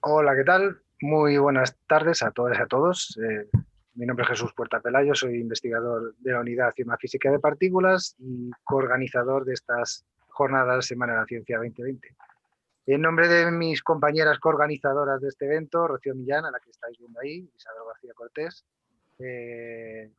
Hola, ¿qué tal? Muy buenas tardes a todas y a todos. Mi nombre es Jesús Puerta Pelayo, soy investigador de la Unidad de Física de Partículas y coorganizador de estas jornadas Semana de la Ciencia 2020. En nombre de mis compañeras coorganizadoras de este evento, Rocío Millán, a la que estáis viendo ahí, Isabel García Cortés, que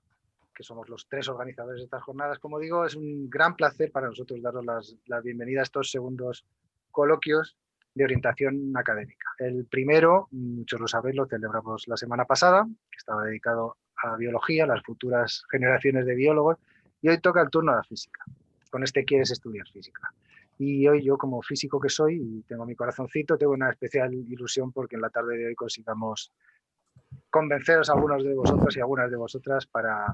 somos los tres organizadores de estas jornadas, como digo, es un gran placer para nosotros daros la bienvenida a estos segundos coloquios de orientación académica. El primero, muchos lo sabéis, lo celebramos la semana pasada, que estaba dedicado a biología, a las futuras generaciones de biólogos, y hoy toca el turno a la física. Con este quieres estudiar física. Y hoy yo, como físico que soy, y tengo mi corazoncito, tengo una especial ilusión porque en la tarde de hoy consigamos convenceros a algunos de vosotros y algunas de vosotras para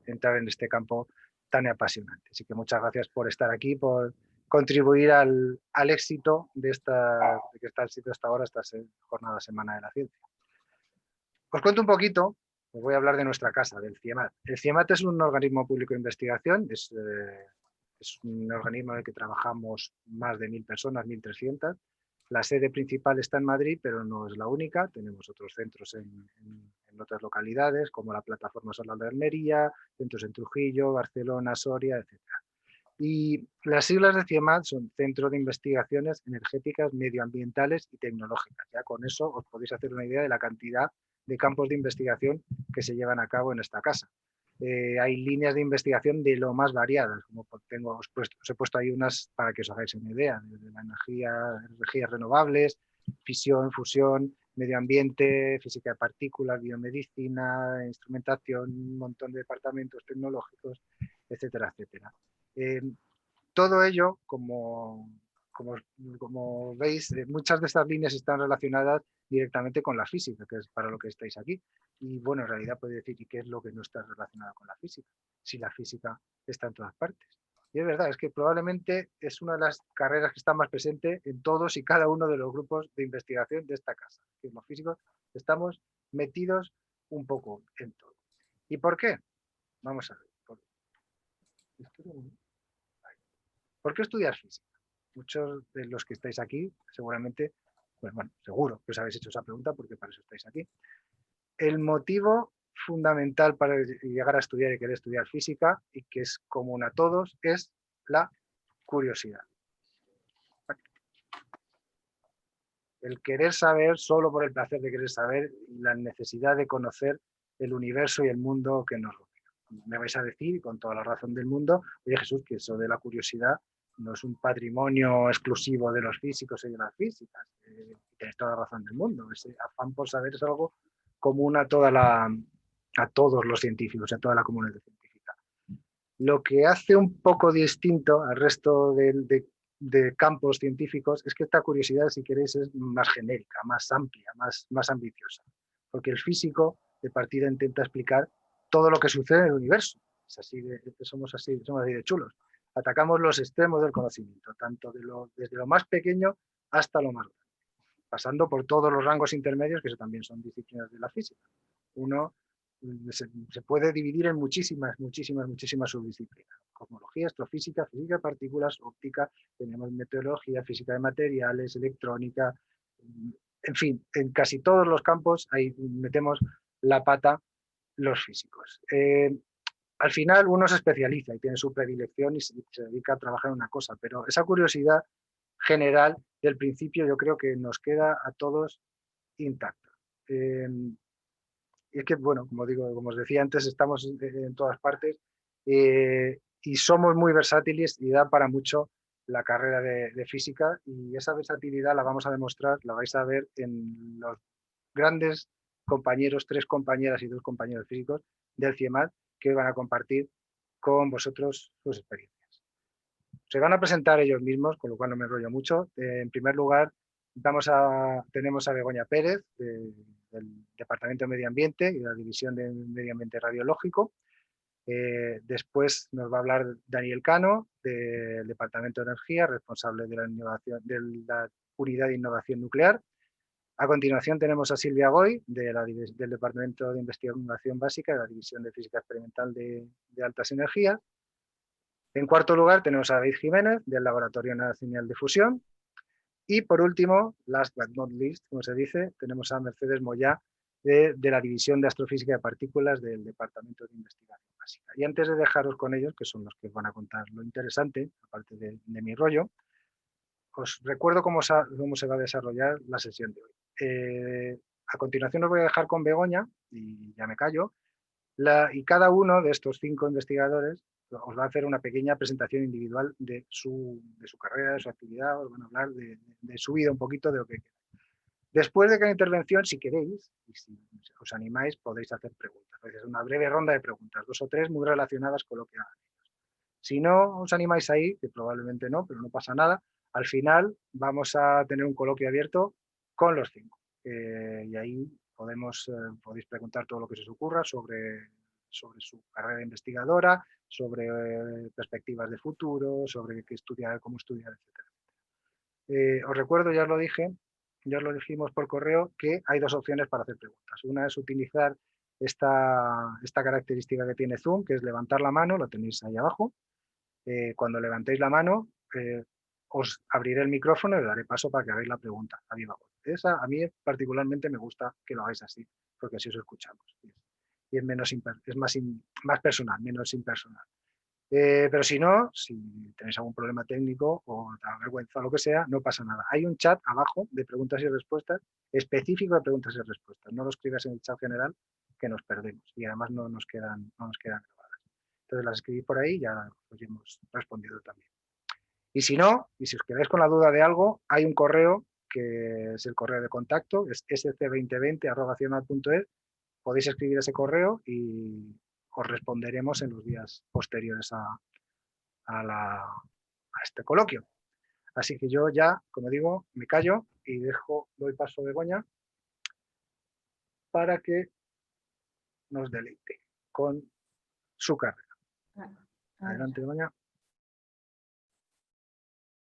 entrar en este campo tan apasionante. Así que muchas gracias por estar aquí, por contribuir al éxito de que está el sitio hasta ahora, esta jornada Semana de la Ciencia. Os cuento un poquito, os voy a hablar de nuestra casa, del CIEMAT. El CIEMAT es un organismo público de investigación, es un organismo en el que trabajamos más de 1.000 personas, 1.300. La sede principal está en Madrid, pero no es la única. Tenemos otros centros en otras localidades, como la Plataforma Solar de Almería, centros en Trujillo, Barcelona, Soria, etc. Y las siglas de CIEMAT son Centro de Investigaciones Energéticas, Medioambientales y Tecnológicas. Ya con eso os podéis hacer una idea de la cantidad de campos de investigación que se llevan a cabo en esta casa. Hay líneas de investigación de lo más variadas, como os he puesto ahí unas para que os hagáis una idea, desde la energías renovables, fisión, fusión, medio ambiente, física de partículas, biomedicina, instrumentación, un montón de departamentos tecnológicos, etcétera, etcétera. Todo ello, como veis, muchas de estas líneas están relacionadas directamente con la física, que es para lo que estáis aquí. Y bueno, en realidad podéis decir, ¿y qué es lo que no está relacionado con la física? Si la física está en todas partes. Y es verdad, es que probablemente es una de las carreras que está más presente en todos y cada uno de los grupos de investigación de esta casa. Que los físicos estamos metidos un poco en todo. ¿Y por qué? Vamos a ver. ¿Por qué estudiar física? Muchos de los que estáis aquí, seguramente, pues bueno, seguro que os habéis hecho esa pregunta porque para eso estáis aquí. El motivo fundamental para llegar a estudiar y querer estudiar física, y que es común a todos, es la curiosidad. El querer saber solo por el placer de querer saber y la necesidad de conocer el universo y el mundo que nos rodea. Me vais a decir, con toda la razón del mundo, oye Jesús, que eso de la curiosidad no es un patrimonio exclusivo de los físicos y de las físicas. Tienes toda la razón del mundo. Ese afán por saber es algo común a todos los científicos, a toda la comunidad científica. Lo que hace un poco distinto al resto de campos científicos es que esta curiosidad, si queréis, es más genérica, más amplia, más ambiciosa. Porque el físico de partida intenta explicar todo lo que sucede en el universo. Somos así de chulos. Atacamos los extremos del conocimiento, tanto desde lo más pequeño hasta lo más grande, pasando por todos los rangos intermedios, que eso también son disciplinas de la física. Uno se puede dividir en muchísimas subdisciplinas. Cosmología, astrofísica, física de partículas, óptica, tenemos meteorología, física de materiales, electrónica, en fin, en casi todos los campos ahí metemos la pata los físicos. Al final uno se especializa y tiene su predilección y se dedica a trabajar en una cosa, pero esa curiosidad general del principio yo creo que nos queda a todos intacta. Y es que, bueno, como os decía antes, estamos en todas partes y somos muy versátiles y da para mucho la carrera de física, y esa versatilidad la vamos a demostrar, la vais a ver en los grandes compañeros, 3 compañeras y 2 compañeros físicos del CIEMAT que van a compartir con vosotros sus experiencias. Se van a presentar ellos mismos, con lo cual no me enrollo mucho. En primer lugar, tenemos a Begoña Pérez, del Departamento de Medio Ambiente y de la División de Medio Ambiente Radiológico. Después nos va a hablar Daniel Cano, del Departamento de Energía, responsable de la Unidad de Innovación Nuclear. A continuación tenemos a Silvia Goy, del Departamento de Investigación Básica de la División de Física Experimental de Altas Energías. En cuarto lugar tenemos a David Jiménez, del Laboratorio Nacional de Fusión. Y por último, last but not least, como se dice, tenemos a Mercedes Moyá de la División de Astrofísica de Partículas del Departamento de Investigación Básica. Y antes de dejaros con ellos, que son los que os van a contar lo interesante, aparte de mi rollo, os recuerdo cómo se va a desarrollar la sesión de hoy. A continuación os voy a dejar con Begoña, y ya me callo, y cada uno de estos 5 investigadores os va a hacer una pequeña presentación individual de su carrera, de su actividad, os van a hablar de su vida un poquito, de lo que queráis. Después de cada intervención, si queréis, y si os animáis, podéis hacer preguntas. Es una breve ronda de preguntas, 2 o 3 muy relacionadas con lo que hagan. Si no os animáis ahí, que probablemente no, pero no pasa nada, al final vamos a tener un coloquio abierto con los 5. Y ahí podéis preguntar todo lo que se os ocurra sobre su carrera investigadora, sobre perspectivas de futuro, sobre qué estudiar, cómo estudiar, etc. Os recuerdo, ya os lo dije, ya os lo dijimos por correo, que hay 2 opciones para hacer preguntas. Una es utilizar esta característica que tiene Zoom, que es levantar la mano, lo tenéis ahí abajo. Cuando levantéis la mano, os abriré el micrófono y le daré paso para que hagáis la pregunta a viva voz. Esa, a mí particularmente me gusta que lo hagáis así, porque así os escuchamos. Y es más personal, menos impersonal. Pero si no, si tenéis algún problema técnico o os da vergüenza o lo que sea, no pasa nada. Hay un chat abajo de preguntas y respuestas, específico de preguntas y respuestas. No lo escribas en el chat general, que nos perdemos y además no nos quedan grabadas. Entonces las escribís por ahí y ya os hemos respondido también. Y si no, y si os quedáis con la duda de algo, hay un correo que es el correo de contacto, es sc2020@cienat.es. Podéis escribir ese correo y os responderemos en los días posteriores a este coloquio. Así que yo ya, como digo, me callo y doy paso a Begoña para que nos deleite con su carrera. Adelante, Begoña.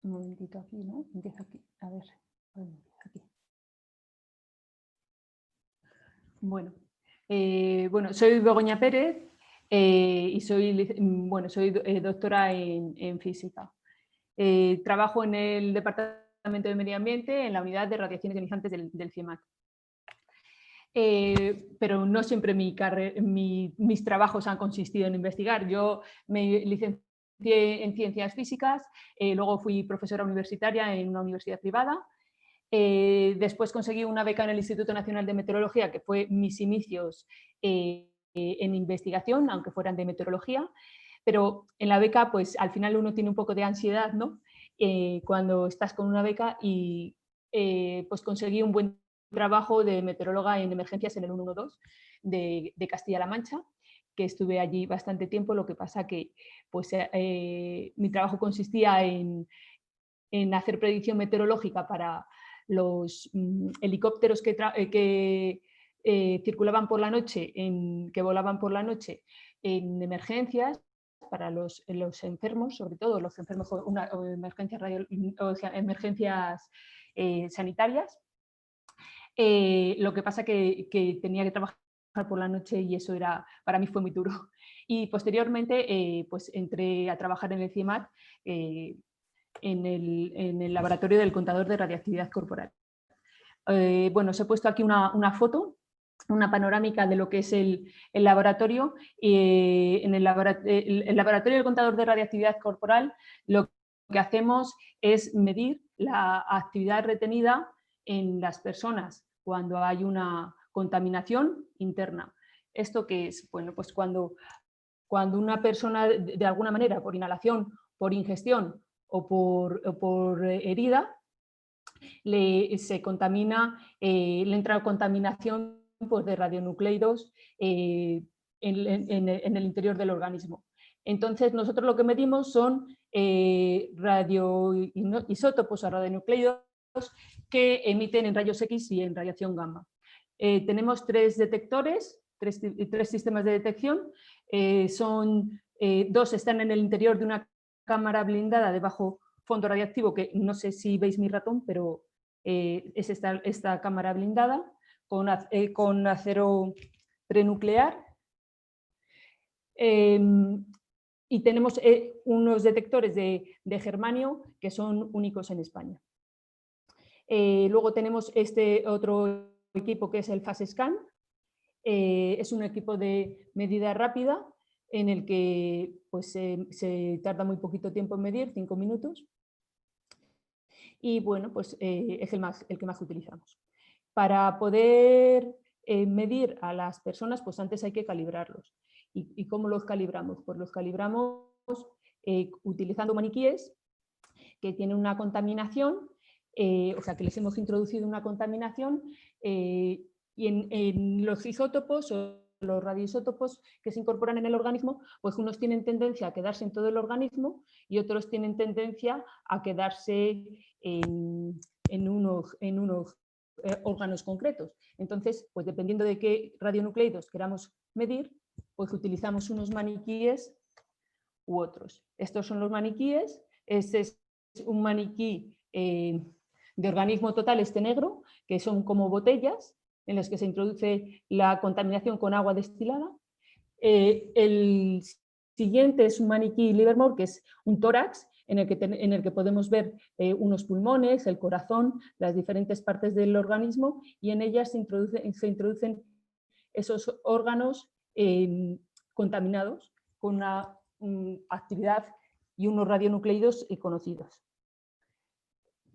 Un momentito aquí, ¿no? Empieza aquí. A ver, aquí. Bueno, soy Begoña Pérez y soy doctora en física. Trabajo en el Departamento de Medio Ambiente en la unidad de radiaciones ionizantes del CIEMAT. Pero no siempre mis trabajos han consistido en investigar. Yo me licencié en ciencias físicas, luego fui profesora universitaria en una universidad privada. Después conseguí una beca en el Instituto Nacional de Meteorología, que fue mis inicios en investigación, aunque fueran de meteorología. Pero en la beca, pues al final uno tiene un poco de ansiedad, ¿no? Cuando estás con una beca y pues conseguí un buen trabajo de meteoróloga en emergencias en el 112 de Castilla-La Mancha, que estuve allí bastante tiempo. Lo que pasa que pues, mi trabajo consistía en hacer predicción meteorológica para los helicópteros que circulaban por la noche, que volaban por la noche en emergencias, para los enfermos, sobre todo los enfermos con emergencias sanitarias. Lo que pasa que tenía que trabajar por la noche y eso para mí fue muy duro. Y posteriormente pues entré a trabajar en el CIEMAT en el laboratorio del contador de radiactividad corporal. Os he puesto aquí una foto, una panorámica de lo que es el laboratorio. En el laboratorio del contador de radiactividad corporal lo que hacemos es medir la actividad retenida en las personas cuando hay una contaminación interna. ¿Esto qué es? Bueno, pues cuando una persona de alguna manera, por inhalación, por ingestión o por herida, se contamina, le entra contaminación pues, de radionucleidos en el interior del organismo. Entonces, nosotros lo que medimos son radioisótopos o radionucleidos que emiten en rayos X y en radiación gamma. Tenemos 3 detectores, tres sistemas de detección. 2 están en el interior de una cámara blindada de bajo fondo radiactivo, que no sé si veis mi ratón, pero es esta cámara blindada con acero prenuclear. Y tenemos unos detectores de germanio que son únicos en España. Luego tenemos este otro equipo que es el FastScan. Es un equipo de medida rápida en el que pues, se tarda muy poquito tiempo en medir, 5 minutos. Y bueno, pues es el que más utilizamos. Para poder medir a las personas, pues antes hay que calibrarlos. ¿Y cómo los calibramos? Pues los calibramos utilizando maniquíes que tienen una contaminación, o sea, que les hemos introducido una contaminación, y en los isótopos o los radioisótopos que se incorporan en el organismo, pues unos tienen tendencia a quedarse en todo el organismo y otros tienen tendencia a quedarse en unos órganos concretos. Entonces, pues dependiendo de qué radionucleidos queramos medir, pues utilizamos unos maniquíes u otros. Estos son los maniquíes. Este es un maniquí de organismo total, este negro, que son como botellas en las que se introduce la contaminación con agua destilada. El siguiente es un maniquí Livermore, que es un tórax en el que podemos ver unos pulmones, el corazón, las diferentes partes del organismo, y en ellas se introducen esos órganos contaminados con una actividad y unos radionucleidos conocidos.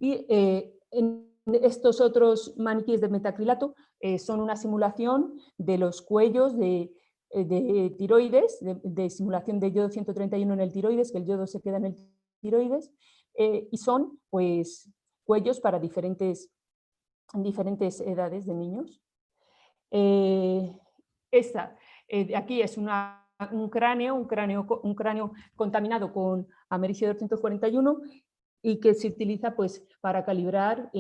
Y en estos otros maniquíes de metacrilato son una simulación de los cuellos de tiroides, de simulación de yodo 131 en el tiroides, que el yodo se queda en el tiroides, y son pues cuellos para diferentes edades de niños. Aquí es un cráneo contaminado con americio 241 y que se utiliza pues, para calibrar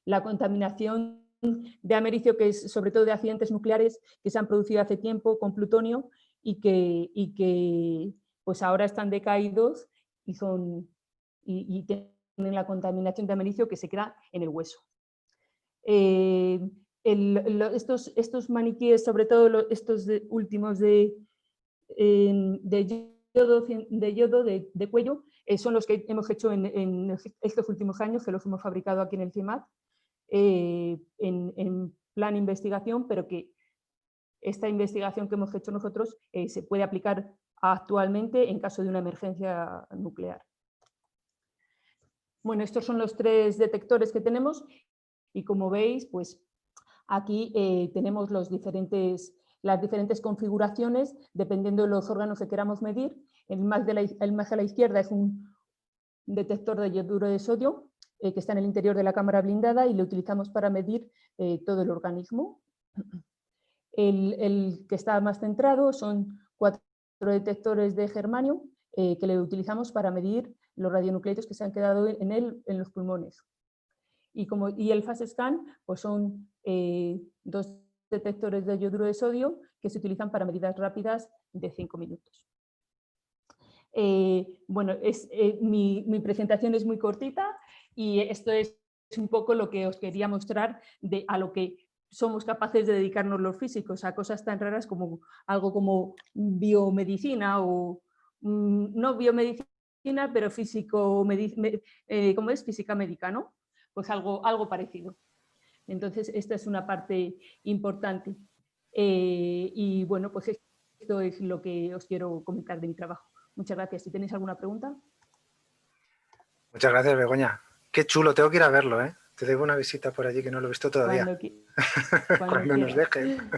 la contaminación de americio, que es sobre todo de accidentes nucleares que se han producido hace tiempo con plutonio y que pues ahora están decaídos y tienen la contaminación de americio que se queda en el hueso. Estos maniquíes, sobre todo estos últimos de yodo de cuello, son los que hemos hecho en estos últimos años, que los hemos fabricado aquí en el CIMAD, en plan investigación, pero que esta investigación que hemos hecho nosotros se puede aplicar actualmente en caso de una emergencia nuclear. Bueno, estos son los 3 detectores que tenemos y como veis, pues aquí tenemos las diferentes configuraciones dependiendo de los órganos que queramos medir. El más a la izquierda es un detector de yoduro de sodio que está en el interior de la cámara blindada y lo utilizamos para medir todo el organismo. El que está más centrado son 4 detectores de germanio que le utilizamos para medir los radionucleidos que se han quedado en los pulmones. Y el FastScan pues son 2 detectores de yoduro de sodio que se utilizan para medidas rápidas de 5 minutos. Bueno, mi presentación es muy cortita y esto es un poco lo que os quería mostrar a lo que somos capaces de dedicarnos los físicos, a cosas tan raras como algo como biomedicina o no biomedicina, pero ¿cómo es? Física médica, ¿no? Pues algo parecido. Entonces, esta es una parte importante. Y bueno, pues esto es lo que os quiero comentar de mi trabajo. Muchas gracias. Si tenéis alguna pregunta. Muchas gracias, Begoña. Qué chulo, tengo que ir a verlo, ¿eh? Te debo una visita por allí que no lo he visto todavía. Cuando nos dejen.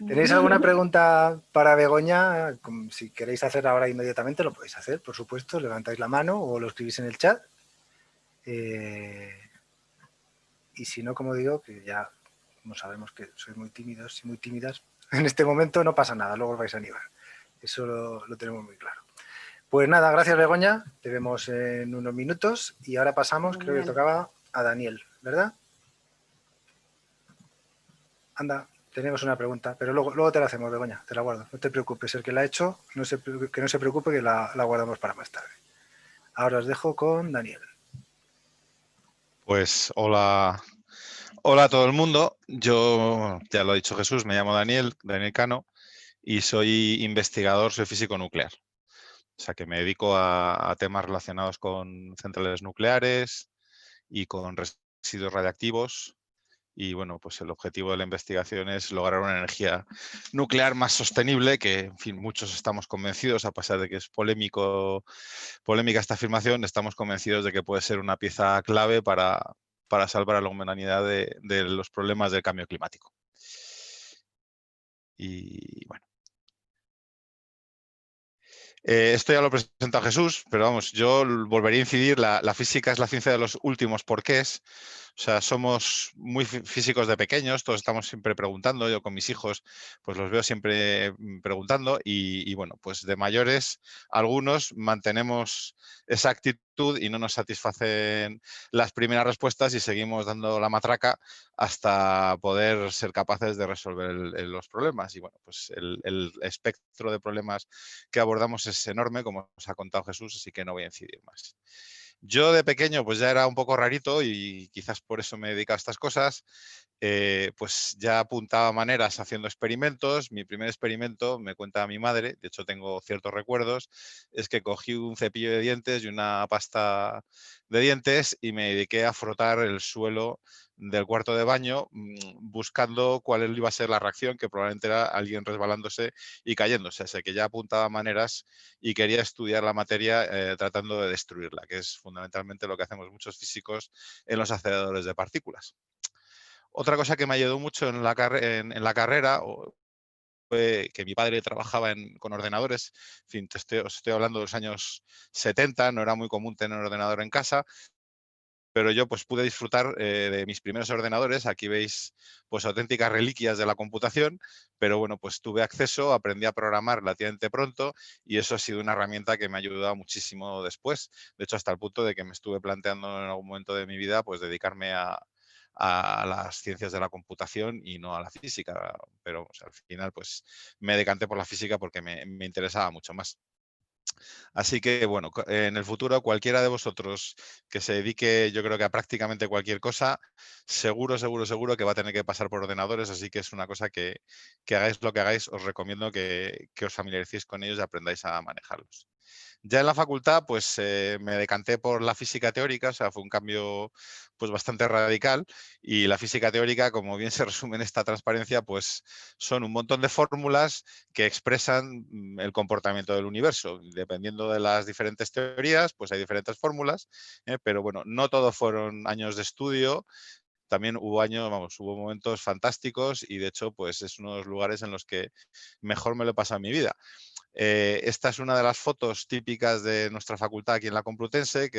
¿Tenéis alguna pregunta para Begoña? Si queréis hacer ahora inmediatamente, lo podéis hacer, por supuesto. Levantáis la mano o lo escribís en el chat. Y si no, como digo, que ya como sabemos que sois muy tímidos y muy tímidas, en este momento no pasa nada, luego os vais a animar. Eso lo tenemos muy claro. Pues nada, gracias Begoña, te vemos en unos minutos y ahora pasamos, creo que tocaba a Daniel, ¿verdad? Anda, tenemos una pregunta, pero luego te la hacemos, Begoña, te la guardo, no te preocupes, el que la ha hecho, que no se preocupe, que la guardamos para más tarde. Ahora os dejo con Daniel. Pues hola a todo el mundo, yo ya lo ha dicho Jesús, me llamo Daniel Cano y soy investigador, soy físico nuclear. O sea que me dedico a temas relacionados con centrales nucleares y con residuos radiactivos. Y bueno, pues el objetivo de la investigación es lograr una energía nuclear más sostenible, que en fin, muchos estamos convencidos, a pesar de que es polémica esta afirmación, estamos convencidos de que puede ser una pieza clave para salvar a la humanidad de los problemas del cambio climático. Y bueno. Esto ya lo presenta Jesús, pero vamos, yo volvería a incidir, la física es la ciencia de los últimos porqués. O sea, somos muy físicos de pequeños, todos estamos siempre preguntando, yo con mis hijos pues los veo siempre preguntando y bueno, pues de mayores algunos mantenemos esa actitud y no nos satisfacen las primeras respuestas y seguimos dando la matraca hasta poder ser capaces de resolver los problemas. Y bueno, pues el espectro de problemas que abordamos es enorme, como os ha contado Jesús, así que no voy a incidir más. Yo de pequeño pues ya era un poco rarito y quizás por eso me he dedicado a estas cosas. Pues ya apuntaba maneras haciendo experimentos. Mi primer experimento, me cuenta mi madre, de hecho tengo ciertos recuerdos, es que cogí un cepillo de dientes y una pasta de dientes y me dediqué a frotar el suelo del cuarto de baño buscando cuál iba a ser la reacción, que probablemente era alguien resbalándose y cayéndose. O sea, que ya apuntaba maneras y quería estudiar la materia tratando de destruirla, que es fundamentalmente lo que hacemos muchos físicos en los aceleradores de partículas. Otra cosa que me ayudó mucho en la carrera fue que mi padre trabajaba con ordenadores. En fin, os estoy hablando de los años 70, no era muy común tener un ordenador en casa, pero yo pues pude disfrutar de mis primeros ordenadores. Aquí veis pues auténticas reliquias de la computación, pero bueno, pues tuve acceso, aprendí a programar relativamente pronto y eso ha sido una herramienta que me ha ayudado muchísimo después. De hecho, hasta el punto de que me estuve planteando en algún momento de mi vida pues dedicarme a las ciencias de la computación y no a la física, pero o sea, al final pues me decanté por la física porque me interesaba mucho más. Así que, bueno, en el futuro cualquiera de vosotros que se dedique, yo creo que a prácticamente cualquier cosa, seguro que va a tener que pasar por ordenadores, así que es una cosa que hagáis lo que hagáis, os recomiendo que os familiaricéis con ellos y aprendáis a manejarlos. Ya en la facultad, pues me decanté por la física teórica, o sea, fue un cambio pues bastante radical y la física teórica, como bien se resume en esta transparencia, pues son un montón de fórmulas que expresan el comportamiento del universo. Dependiendo de las diferentes teorías, pues hay diferentes fórmulas, pero bueno, no todos fueron años de estudio. También hubo momentos fantásticos y de hecho, pues es uno de los lugares en los que mejor me lo he pasado en mi vida. Esta es una de las fotos típicas de nuestra facultad aquí en la Complutense,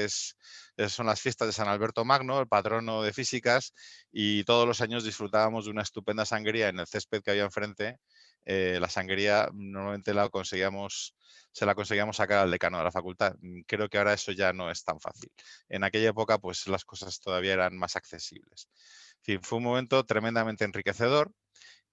son las fiestas de San Alberto Magno, el patrono de físicas, y todos los años disfrutábamos de una estupenda sangría en el césped que había enfrente. La sangría normalmente se la conseguíamos sacar al decano de la facultad. Creo que ahora eso ya no es tan fácil. En aquella época, pues las cosas todavía eran más accesibles. En fin, fue un momento tremendamente enriquecedor.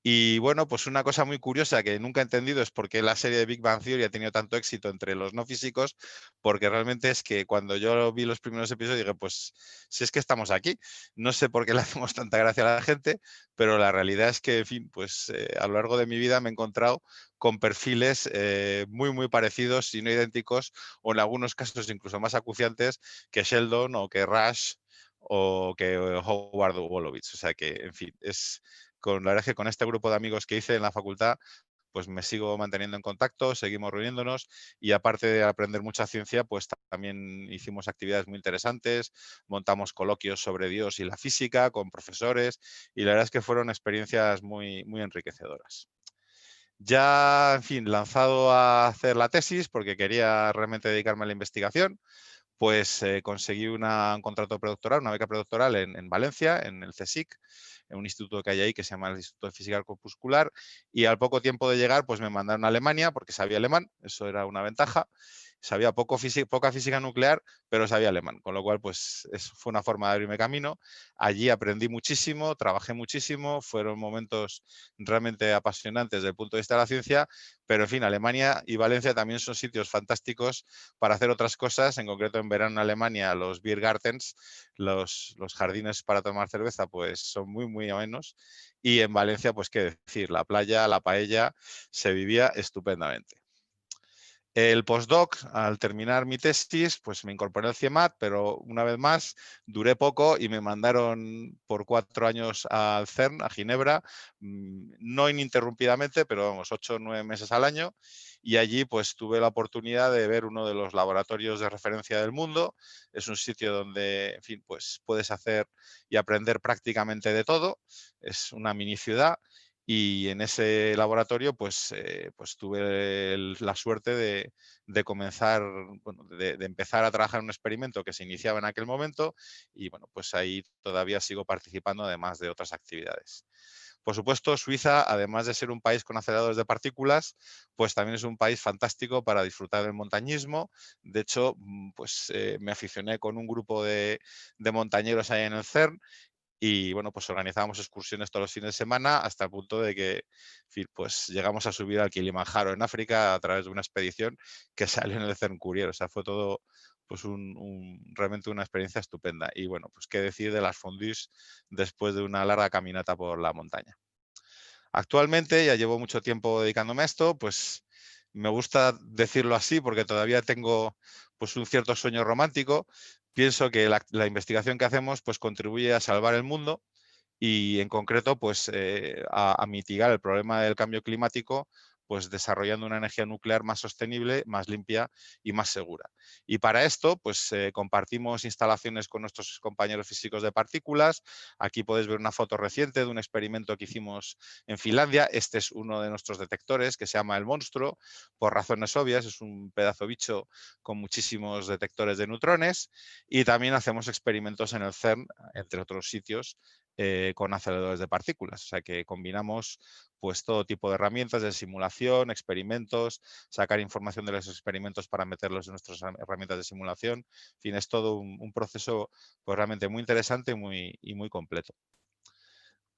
Y bueno, pues una cosa muy curiosa que nunca he entendido es por qué la serie de Big Bang Theory ha tenido tanto éxito entre los no físicos, porque realmente es que cuando yo vi los primeros episodios dije, pues si es que estamos aquí, no sé por qué le hacemos tanta gracia a la gente, pero la realidad es que, en fin, pues a lo largo de mi vida me he encontrado con perfiles muy parecidos, si no idénticos, o en algunos casos incluso más acuciantes que Sheldon o que Rush o que Howard Wolowitz. O sea que, en fin, la verdad es que con este grupo de amigos que hice en la facultad, pues me sigo manteniendo en contacto, seguimos reuniéndonos y aparte de aprender mucha ciencia, pues también hicimos actividades muy interesantes, montamos coloquios sobre Dios y la física con profesores y la verdad es que fueron experiencias muy enriquecedoras. Ya, en fin, lanzado a hacer la tesis porque quería realmente dedicarme a la investigación, pues conseguí un contrato predoctoral, una beca predoctoral en Valencia, en el CSIC, en un instituto que hay ahí que se llama el Instituto de Física Corpuscular, y al poco tiempo de llegar pues me mandaron a Alemania porque sabía alemán, eso era una ventaja. Sabía poca física nuclear, pero sabía alemán, con lo cual pues eso fue una forma de abrirme camino. Allí aprendí muchísimo, trabajé muchísimo, fueron momentos realmente apasionantes desde el punto de vista de la ciencia, pero en fin, Alemania y Valencia también son sitios fantásticos para hacer otras cosas. En concreto, en verano en Alemania, los Biergartens, los jardines para tomar cerveza, pues son muy amenos. Y en Valencia, pues qué decir, la playa, la paella, se vivía estupendamente. El postdoc, al terminar mi tesis, pues me incorporé al CIEMAT, pero una vez más duré poco y me mandaron por 4 años al CERN, a Ginebra, no ininterrumpidamente, pero vamos, 8 o 9 meses al año. Y allí pues tuve la oportunidad de ver uno de los laboratorios de referencia del mundo. Es un sitio donde, en fin, pues puedes hacer y aprender prácticamente de todo. Es una mini ciudad. Y en ese laboratorio pues tuve la suerte de comenzar, bueno, de empezar a trabajar en un experimento que se iniciaba en aquel momento y bueno, pues ahí todavía sigo participando además de otras actividades. Por supuesto, Suiza, además de ser un país con aceleradores de partículas, pues también es un país fantástico para disfrutar del montañismo. De hecho, pues me aficioné con un grupo de montañeros ahí en el CERN y bueno, pues organizábamos excursiones todos los fines de semana hasta el punto de que, en fin, pues llegamos a subir al Kilimanjaro en África a través de una expedición que salió en el CERN Courier. O sea, fue todo pues realmente una experiencia estupenda. Y bueno, pues qué decir de las fondues después de una larga caminata por la montaña. Actualmente, ya llevo mucho tiempo dedicándome a esto, pues me gusta decirlo así porque todavía tengo pues un cierto sueño romántico. Pienso que la investigación que hacemos pues contribuye a salvar el mundo y en concreto pues a mitigar el problema del cambio climático pues desarrollando una energía nuclear más sostenible, más limpia y más segura. Y para esto pues compartimos instalaciones con nuestros compañeros físicos de partículas. Aquí podéis ver una foto reciente de un experimento que hicimos en Finlandia. Este es uno de nuestros detectores que se llama el monstruo, por razones obvias, es un pedazo bicho con muchísimos detectores de neutrones y también hacemos experimentos en el CERN, entre otros sitios, con aceleradores de partículas. O sea que combinamos pues todo tipo de herramientas de simulación, experimentos, sacar información de los experimentos para meterlos en nuestras herramientas de simulación. En fin, es todo un proceso pues realmente muy interesante y muy completo.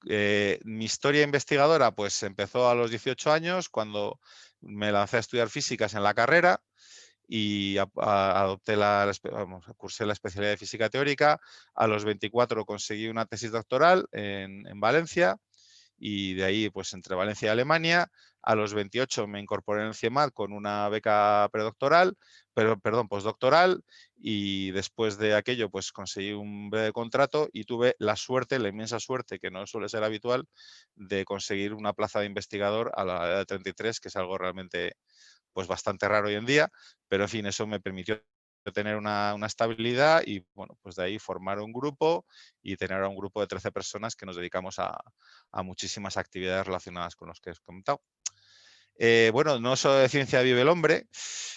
Mi historia investigadora pues empezó a los 18 años cuando me lancé a estudiar físicas en la carrera y cursé la especialidad de física teórica. A los 24 conseguí una tesis doctoral en Valencia y de ahí, pues entre Valencia y Alemania. A los 28 me incorporé en el CIEMAT con una beca postdoctoral y después de aquello pues conseguí un breve contrato y tuve la suerte, la inmensa suerte, que no suele ser habitual, de conseguir una plaza de investigador a la edad de 33, que es algo realmente pues bastante raro hoy en día, pero en fin, eso me permitió tener una estabilidad y bueno, pues de ahí formar un grupo y tener a un grupo de 13 personas que nos dedicamos a muchísimas actividades relacionadas con los que os he comentado. Bueno, no solo de ciencia vive el hombre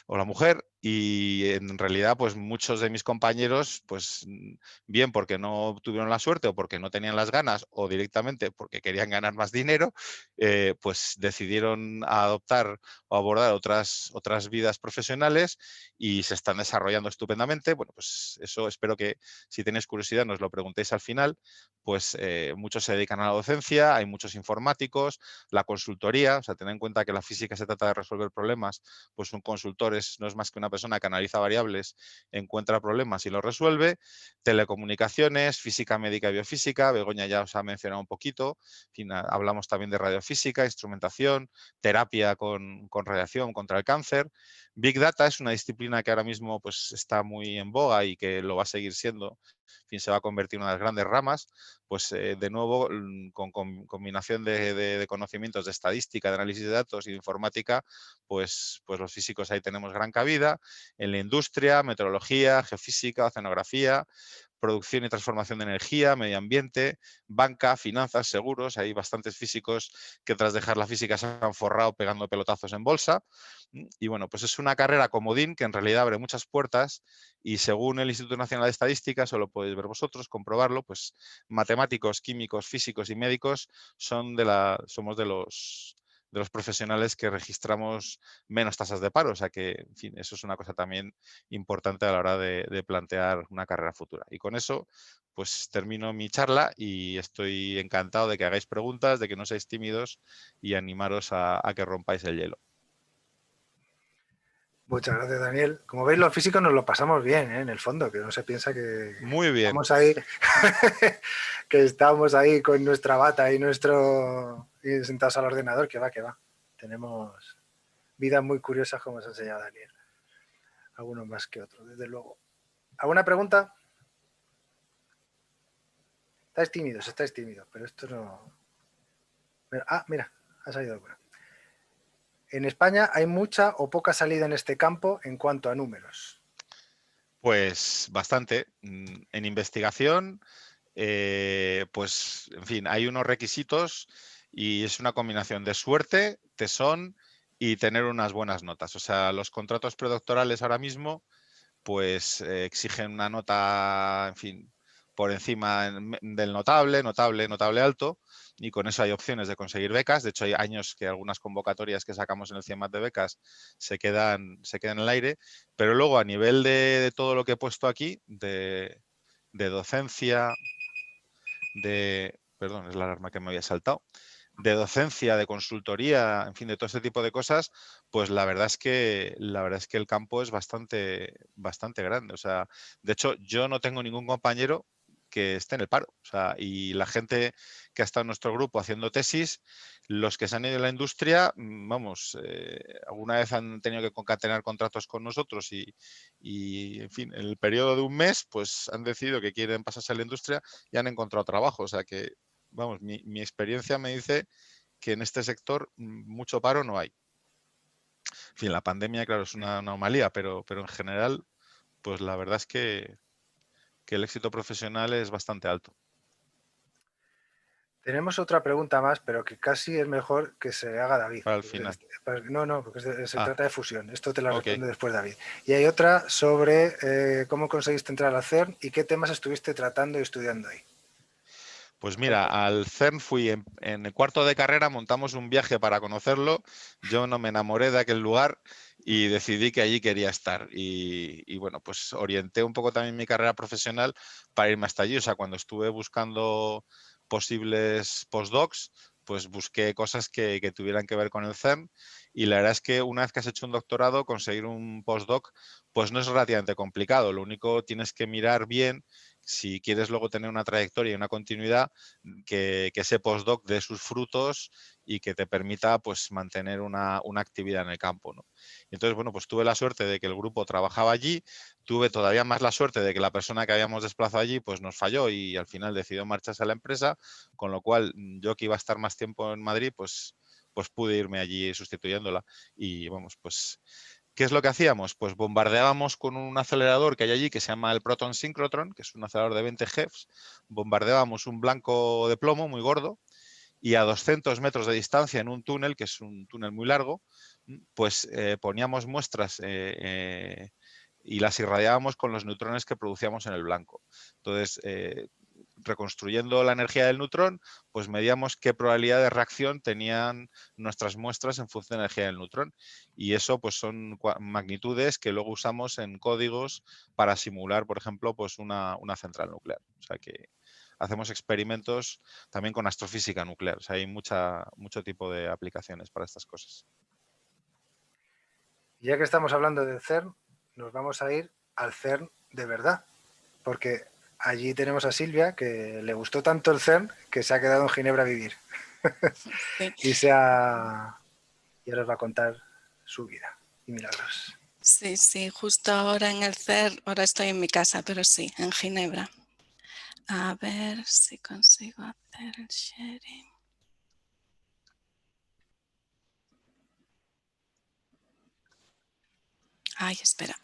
o la mujer y en realidad pues muchos de mis compañeros pues bien porque no tuvieron la suerte o porque no tenían las ganas o directamente porque querían ganar más dinero pues decidieron adoptar o abordar otras vidas profesionales y se están desarrollando estupendamente. Bueno, pues eso espero que si tenéis curiosidad nos lo preguntéis al final. Pues muchos se dedican a la docencia, hay muchos informáticos, la consultoría, o sea, tened en cuenta que la física se trata de resolver problemas, pues un consultor no es más que una persona que analiza variables, encuentra problemas y los resuelve. Telecomunicaciones, física médica y biofísica, Begoña ya os ha mencionado un poquito, en fin, hablamos también de radiofísica, instrumentación, terapia con radiación contra el cáncer. Big Data es una disciplina que ahora mismo pues, está muy en boga y que lo va a seguir siendo, en fin, se va a convertir en una de las grandes ramas, pues de nuevo con combinación de conocimientos de estadística, de análisis de datos y de informática, pues los físicos ahí tenemos gran cabida. En la industria, meteorología, geofísica, oceanografía, producción y transformación de energía, medio ambiente, banca, finanzas, seguros. Hay bastantes físicos que tras dejar la física se han forrado pegando pelotazos en bolsa. Y bueno, pues es una carrera comodín que en realidad abre muchas puertas y según el Instituto Nacional de Estadística, eso lo podéis ver vosotros, comprobarlo, pues matemáticos, químicos, físicos y médicos somos de los profesionales que registramos menos tasas de paro. O sea que, en fin, eso es una cosa también importante a la hora de plantear una carrera futura. Y con eso, pues termino mi charla y estoy encantado de que hagáis preguntas, de que no seáis tímidos y animaros a que rompáis el hielo. Muchas gracias, Daniel. Como veis, los físicos nos lo pasamos bien, ¿eh? En el fondo, que no se piensa que Muy bien. estamos ahí, que estamos ahí con nuestra bata y sentados al ordenador, que va. Tenemos vidas muy curiosas como os ha enseñado Daniel. Algunos más que otros, desde luego. ¿Alguna pregunta? Estáis tímidos, pero esto no... Mira, ha salido alguna. ¿En España hay mucha o poca salida en este campo en cuanto a números? Pues bastante. En investigación, pues, en fin, hay unos requisitos y es una combinación de suerte, tesón y tener unas buenas notas. O sea, los contratos predoctorales ahora mismo, pues exigen una nota, en fin, por encima del notable alto, y con eso hay opciones de conseguir becas. De hecho, hay años que algunas convocatorias que sacamos en el CIEMAT de becas se quedan en el aire, pero luego a nivel de todo lo que he puesto aquí, de docencia, perdón, es la alarma que me había saltado, de docencia, de consultoría, en fin, de todo este tipo de cosas, pues la verdad es que el campo es bastante grande. O sea, de hecho, yo no tengo ningún compañero que esté en el paro. O sea, y la gente que ha estado en nuestro grupo haciendo tesis, los que se han ido a la industria, vamos, alguna vez han tenido que concatenar contratos con nosotros y, en fin, en el periodo de un mes, pues han decidido que quieren pasarse a la industria y han encontrado trabajo. O sea que, vamos, mi experiencia me dice que en este sector mucho paro no hay. En fin, la pandemia, claro, es una anomalía, pero en general, pues la verdad es que el éxito profesional es bastante alto. Tenemos otra pregunta más, pero que casi es mejor que se haga David. Para el final. No, porque se trata de fusión. Esto te la Ok. responde después David. Y hay otra sobre cómo conseguiste entrar al CERN y qué temas estuviste tratando y estudiando ahí. Pues mira, al CERN fui en el cuarto de carrera, montamos un viaje para conocerlo. Yo no me enamoré de aquel lugar y decidí que allí quería estar. Y bueno, pues orienté un poco también mi carrera profesional para irme hasta allí. O sea, cuando estuve buscando posibles postdocs, pues busqué cosas que tuvieran que ver con el CERN. Y la verdad es que una vez que has hecho un doctorado, conseguir un postdoc, pues no es relativamente complicado. Lo único tienes que mirar bien si quieres luego tener una trayectoria y una continuidad, que ese postdoc dé sus frutos y que te permita pues mantener una actividad en el campo, ¿no? Entonces, bueno, pues tuve la suerte de que el grupo trabajaba allí, tuve todavía más la suerte de que la persona que habíamos desplazado allí pues nos falló y al final decidió marcharse a la empresa, con lo cual yo que iba a estar más tiempo en Madrid, pues pude irme allí sustituyéndola. Y vamos, pues ¿qué es lo que hacíamos? Pues bombardeábamos con un acelerador que hay allí que se llama el Proton Synchrotron, que es un acelerador de 20 GeV. Bombardeábamos un blanco de plomo muy gordo y a 200 metros de distancia en un túnel, que es un túnel muy largo, pues poníamos muestras y las irradiábamos con los neutrones que producíamos en el blanco. Entonces, reconstruyendo la energía del neutrón, pues medíamos qué probabilidad de reacción tenían nuestras muestras en función de la energía del neutrón. Y eso pues son magnitudes que luego usamos en códigos para simular, por ejemplo, pues una central nuclear. O sea que hacemos experimentos también con astrofísica nuclear. O sea, hay mucho tipo de aplicaciones para estas cosas. Ya que estamos hablando del CERN, nos vamos a ir al CERN de verdad, porque allí tenemos a Silvia, que le gustó tanto el CERN que se ha quedado en Ginebra a vivir. Sí. y ahora os va a contar su vida y milagros. Sí, sí, justo ahora en el CERN, ahora estoy en mi casa, pero sí, en Ginebra. A ver si consigo hacer el sharing. Ay, espera.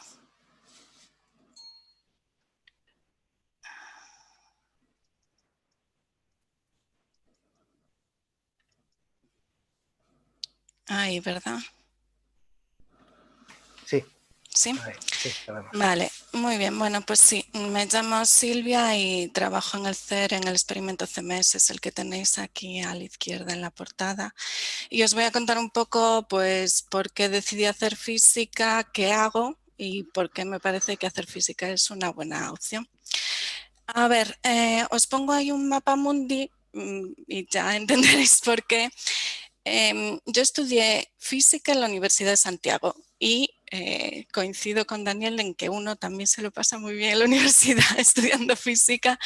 Ay, ¿verdad? Sí. ¿Sí? Ahí, sí, sabemos. Vale, muy bien. Bueno, pues sí, me llamo Silvia y trabajo en el CERN, en el experimento CMS, es el que tenéis aquí a la izquierda en la portada. Y os voy a contar un poco, pues, por qué decidí hacer física, qué hago y por qué me parece que hacer física es una buena opción. A ver, os pongo ahí un mapa mundi y ya entenderéis por qué. Yo estudié física en la Universidad de Santiago y coincido con Daniel en que uno también se lo pasa muy bien en la universidad estudiando física.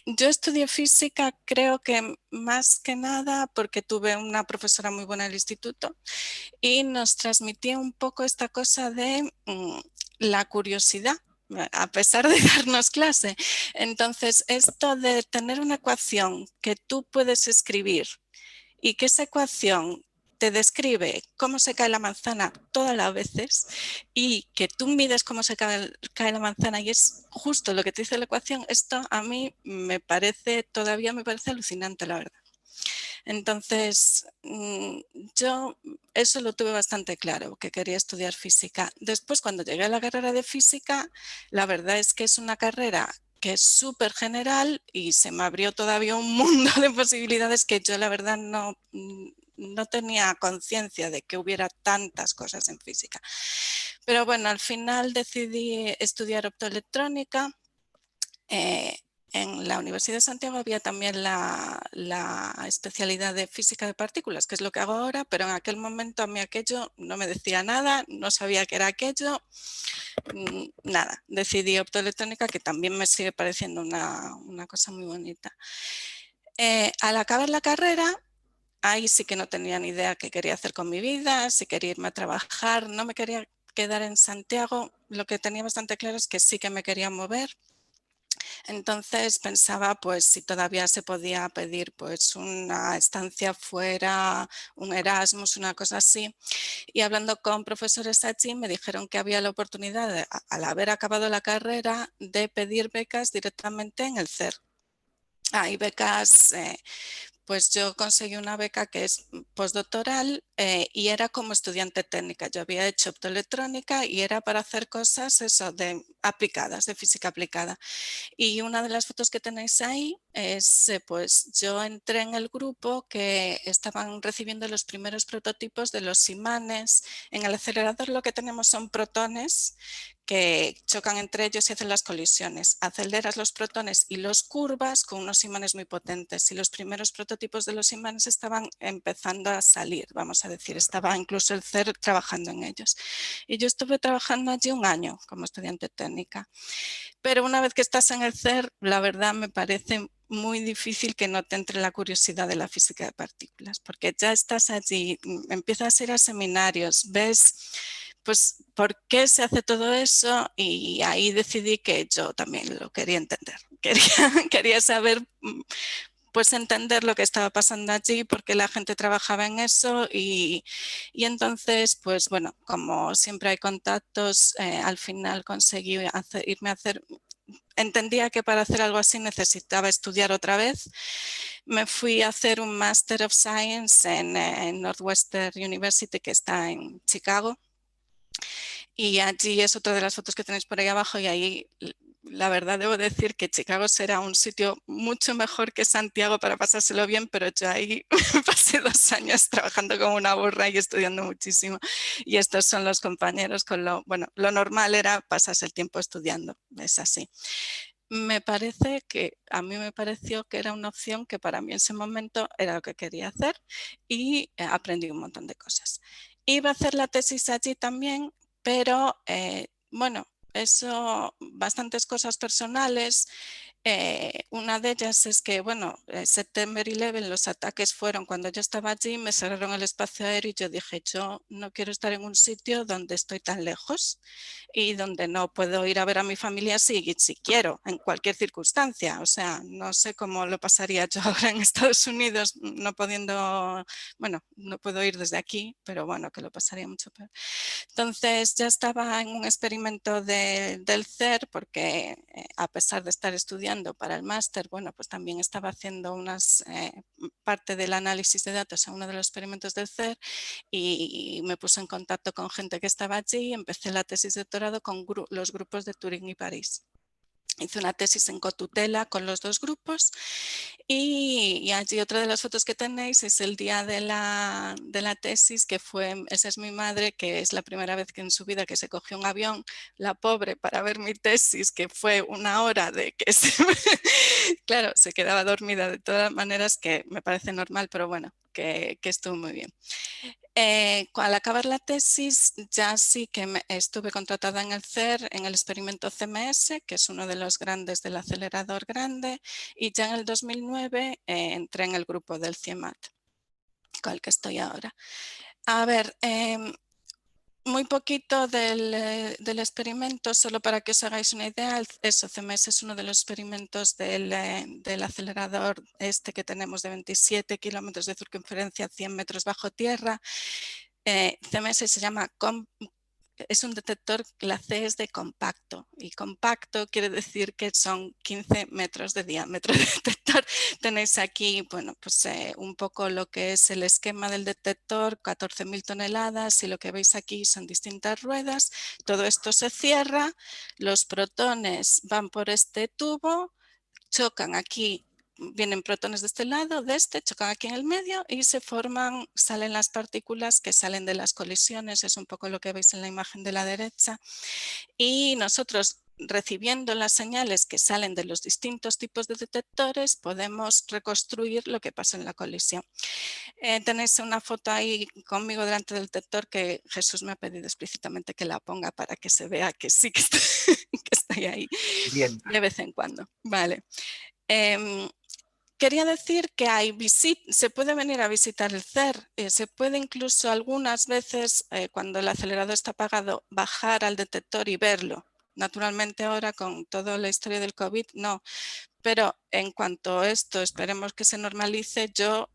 Yo estudié física, creo que más que nada porque tuve una profesora muy buena en el instituto y nos transmitía un poco esta cosa de la curiosidad, a pesar de darnos clase. Entonces, esto de tener una ecuación que tú puedes escribir y que esa ecuación te describe cómo se cae la manzana todas las veces y que tú mides cómo se cae la manzana y es justo lo que te dice la ecuación, esto a mí todavía me parece alucinante, la verdad. Entonces, yo eso lo tuve bastante claro, que quería estudiar física. Después, cuando llegué a la carrera de física, la verdad es que es una carrera que es súper general y se me abrió todavía un mundo de posibilidades que yo la verdad no tenía conciencia de que hubiera tantas cosas en física. Pero bueno, al final decidí estudiar optoelectrónica. En la Universidad de Santiago había también la especialidad de física de partículas, que es lo que hago ahora, pero en aquel momento a mí aquello no me decía nada, no sabía qué era aquello, nada. Decidí optoelectrónica, que también me sigue pareciendo una cosa muy bonita. Al acabar la carrera, ahí sí que no tenía ni idea qué quería hacer con mi vida, si quería irme a trabajar, no me quería quedar en Santiago. Lo que tenía bastante claro es que sí que me quería mover. Entonces pensaba pues si todavía se podía pedir pues una estancia fuera, un Erasmus, una cosa así. Y hablando con profesores allí me dijeron que había la oportunidad, al haber acabado la carrera, de pedir becas directamente en el CER. Hay becas, pues yo conseguí una beca que es postdoctoral y era como estudiante técnica. Yo había hecho optoelectrónica y era para hacer cosas aplicadas, de física aplicada. Y una de las fotos que tenéis ahí es, pues yo entré en el grupo que estaban recibiendo los primeros prototipos de los imanes. En el acelerador lo que tenemos son protones que chocan entre ellos y hacen las colisiones. Aceleras los protones y los curvas con unos imanes muy potentes. Y los primeros prototipos de los imanes estaban empezando a salir, vamos a decir. Estaba incluso el CER trabajando en ellos. Y yo estuve trabajando allí un año como estudiante técnica. Pero una vez que estás en el CER, la verdad me parece muy difícil que no te entre la curiosidad de la física de partículas, porque ya estás allí, empiezas a ir a seminarios, ves pues por qué se hace todo eso y ahí decidí que yo también lo quería entender. Quería saber, pues entender lo que estaba pasando allí, por qué la gente trabajaba en eso y entonces, pues bueno, como siempre hay contactos, al final conseguí irme a hacer. Entendía que para hacer algo así necesitaba estudiar otra vez. Me fui a hacer un Master of Science en Northwestern University, que está en Chicago. Y allí es otra de las fotos que tenéis por ahí abajo y ahí la verdad debo decir que Chicago será un sitio mucho mejor que Santiago para pasárselo bien, pero yo ahí pasé 2 años trabajando como una burra y estudiando muchísimo. Y estos son los compañeros con lo normal era pasarse el tiempo estudiando, es así. A mí me pareció que era una opción que para mí en ese momento era lo que quería hacer y aprendí un montón de cosas. Iba a hacer la tesis allí también, pero bueno, eso, bastantes cosas personales. Una de ellas es que, bueno, September 11, los ataques fueron cuando yo estaba allí, me cerraron el espacio aéreo y yo dije, yo no quiero estar en un sitio donde estoy tan lejos y donde no puedo ir a ver a mi familia si quiero, en cualquier circunstancia. O sea, no sé cómo lo pasaría yo ahora en Estados Unidos, no pudiendo, bueno, no puedo ir desde aquí, pero bueno, que lo pasaría mucho peor. Entonces ya estaba en un experimento del CER porque a pesar de estar estudiando para el máster, bueno, pues también estaba haciendo parte del análisis de datos en uno de los experimentos del CER y me puse en contacto con gente que estaba allí y empecé la tesis de doctorado con los grupos de Turín y París. Hice una tesis en cotutela con los 2 grupos y allí otra de las fotos que tenéis es el día de la tesis, que esa es mi madre, que es la primera vez que en su vida que se cogió un avión, la pobre, para ver mi tesis, que fue 1 hora de que claro, se quedaba dormida de todas maneras, que me parece normal, pero bueno, que estuvo muy bien. Al acabar la tesis ya sí que estuve contratada en el CER, en el experimento CMS, que es uno de los grandes del acelerador grande, y ya en el 2009 entré en el grupo del CIEMAT, con el que estoy ahora. A ver, muy poquito del experimento, solo para que os hagáis una idea. Eso, CMS es uno de los experimentos del acelerador que tenemos de 27 kilómetros de circunferencia, 100 metros bajo tierra. CMS se llama, es un detector, la C es de compacto, y compacto quiere decir que son 15 metros de diámetro de detector. Tenéis aquí, bueno, pues un poco lo que es el esquema del detector, 14.000 toneladas, y lo que veis aquí son distintas ruedas. Todo esto se cierra, los protones van por este tubo, chocan aquí. Vienen protones de este lado, de este, chocan aquí en el medio y se forman, salen las partículas que salen de las colisiones, es un poco lo que veis en la imagen de la derecha. Y nosotros, recibiendo las señales que salen de los distintos tipos de detectores, podemos reconstruir lo que pasa en la colisión. Tenéis una foto ahí conmigo delante del detector que Jesús me ha pedido explícitamente que la ponga para que se vea que sí que estoy ahí. Bien. De vez en cuando. Vale. Quería decir que se puede venir a visitar el CER, se puede incluso algunas veces, cuando el acelerador está apagado, bajar al detector y verlo. Naturalmente ahora con toda la historia del COVID no, pero en cuanto a esto esperemos que se normalice, yo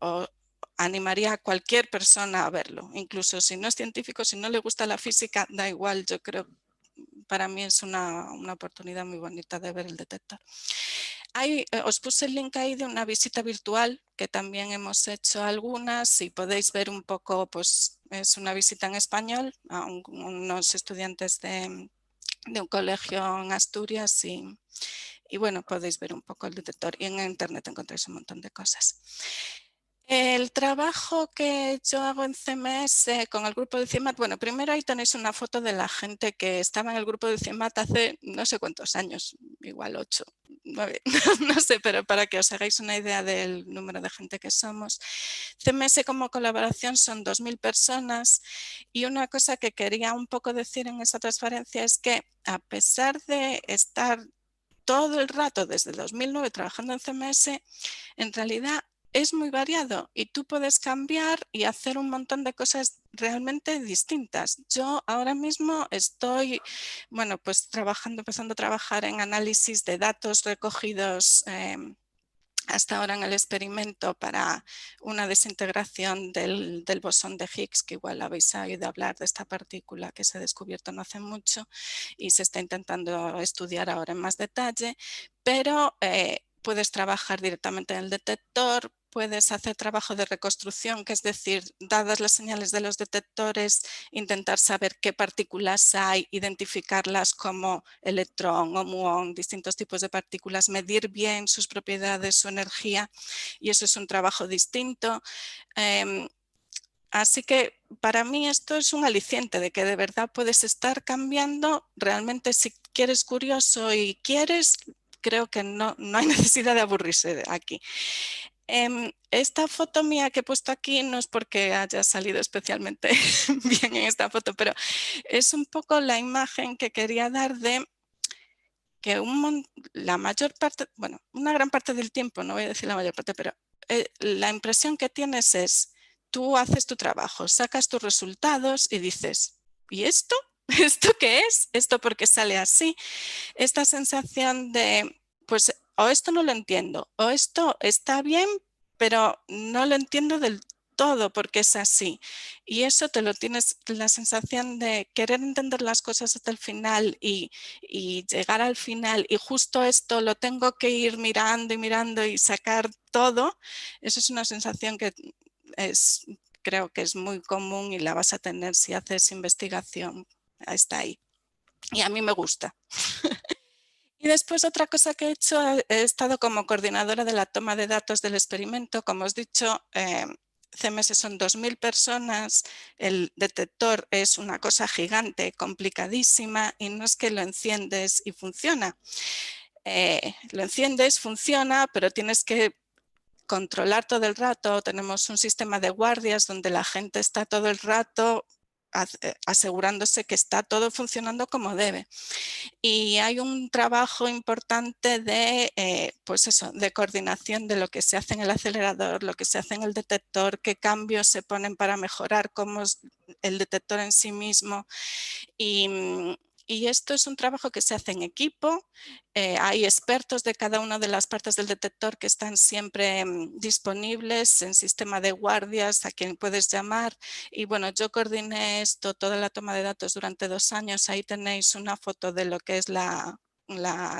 animaría a cualquier persona a verlo, incluso si no es científico, si no le gusta la física, da igual, yo creo, para mí es una oportunidad muy bonita de ver el detector. Os puse el link ahí de una visita virtual que también hemos hecho algunas y podéis ver un poco, pues es una visita en español a unos estudiantes de un colegio en Asturias y bueno, podéis ver un poco el detector y en internet encontráis un montón de cosas. El trabajo que yo hago en CMS con el grupo de CIEMAT, bueno, primero ahí tenéis una foto de la gente que estaba en el grupo de CIEMAT hace no sé cuántos años, igual 8, 9, no sé, pero para que os hagáis una idea del número de gente que somos. CMS como colaboración son 2.000 personas y una cosa que quería un poco decir en esa transparencia es que a pesar de estar todo el rato desde 2009 trabajando en CMS, en realidad es muy variado y tú puedes cambiar y hacer un montón de cosas realmente distintas. Yo ahora mismo estoy, bueno, pues empezando a trabajar en análisis de datos recogidos hasta ahora en el experimento para una desintegración del bosón de Higgs, que igual habéis oído hablar de esta partícula que se ha descubierto no hace mucho y se está intentando estudiar ahora en más detalle, pero puedes trabajar directamente en el detector, puedes hacer trabajo de reconstrucción, que es decir, dadas las señales de los detectores, intentar saber qué partículas hay, identificarlas como electrón o muón, distintos tipos de partículas, medir bien sus propiedades, su energía, y eso es un trabajo distinto. Así que para mí esto es un aliciente de que de verdad puedes estar cambiando. Realmente si eres curioso y quieres, creo que no hay necesidad de aburrirse aquí. Esta foto mía que he puesto aquí no es porque haya salido especialmente bien en esta foto, pero es un poco la imagen que quería dar de que la mayor parte, bueno, una gran parte del tiempo, no voy a decir la mayor parte, pero la impresión que tienes es, tú haces tu trabajo, sacas tus resultados y dices, ¿y esto? ¿Esto qué es? ¿Esto por qué sale así? Esta sensación de, pues, o esto no lo entiendo, o esto está bien, pero no lo entiendo del todo porque es así. Y eso te lo tienes, la sensación de querer entender las cosas hasta el final y llegar al final y justo esto lo tengo que ir mirando y mirando y sacar todo. Eso es una sensación que creo que es muy común y la vas a tener si haces investigación. Está ahí. Y a mí me gusta. Y después otra cosa que he hecho, he estado como coordinadora de la toma de datos del experimento. Como os he dicho, CMS son 2.000 personas, el detector es una cosa gigante, complicadísima y no es que lo enciendes y funciona. Lo enciendes, funciona, pero tienes que controlar todo el rato. Tenemos un sistema de guardias donde la gente está todo el rato asegurándose que está todo funcionando como debe. Y hay un trabajo importante de, pues eso, de coordinación de lo que se hace en el acelerador, lo que se hace en el detector, qué cambios se ponen para mejorar cómo es el detector en sí mismo. Y esto es un trabajo que se hace en equipo. Hay expertos de cada una de las partes del detector que están siempre disponibles en sistema de guardias a quien puedes llamar. Y bueno, yo coordiné esto, toda la toma de datos durante 2 años. Ahí tenéis una foto de lo que es la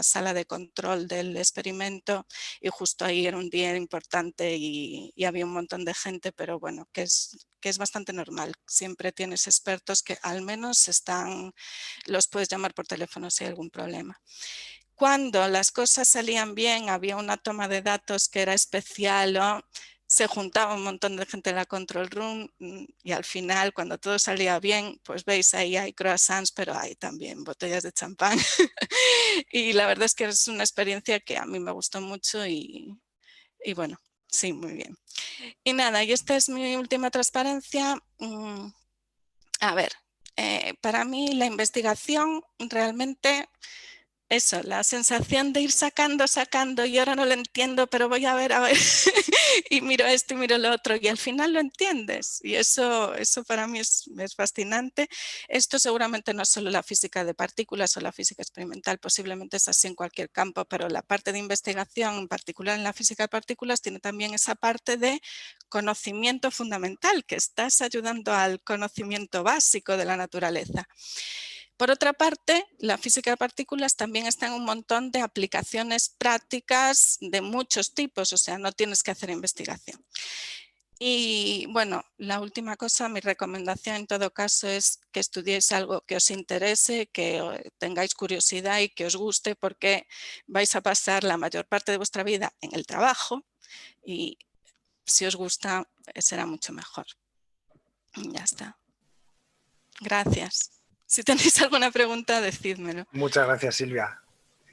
sala de control del experimento, y justo ahí era un día importante y había un montón de gente, pero bueno, que es bastante normal. Siempre tienes expertos que al menos los puedes llamar por teléfono si hay algún problema. Cuando las cosas salían bien, había una toma de datos que era especial, ¿no? Se juntaba un montón de gente en la control room y al final, cuando todo salía bien, pues veis ahí hay croissants, pero hay también botellas de champán. Y la verdad es que es una experiencia que a mí me gustó mucho y bueno, sí, muy bien. Y nada, y esta es mi última transparencia. A ver, para mí la investigación realmente... Eso, la sensación de ir sacando y ahora no lo entiendo, pero voy a ver, y miro esto y miro lo otro y al final lo entiendes. Y eso para mí es fascinante. Esto seguramente no es solo la física de partículas o la física experimental, posiblemente es así en cualquier campo, pero la parte de investigación, en particular en la física de partículas, tiene también esa parte de conocimiento fundamental, que estás ayudando al conocimiento básico de la naturaleza. Por otra parte, la física de partículas también está en un montón de aplicaciones prácticas de muchos tipos, o sea, no tienes que hacer investigación. Y bueno, la última cosa, mi recomendación en todo caso es que estudiéis algo que os interese, que tengáis curiosidad y que os guste, porque vais a pasar la mayor parte de vuestra vida en el trabajo y si os gusta será mucho mejor. Ya está. Gracias. Si tenéis alguna pregunta, decídmelo. Muchas gracias, Silvia.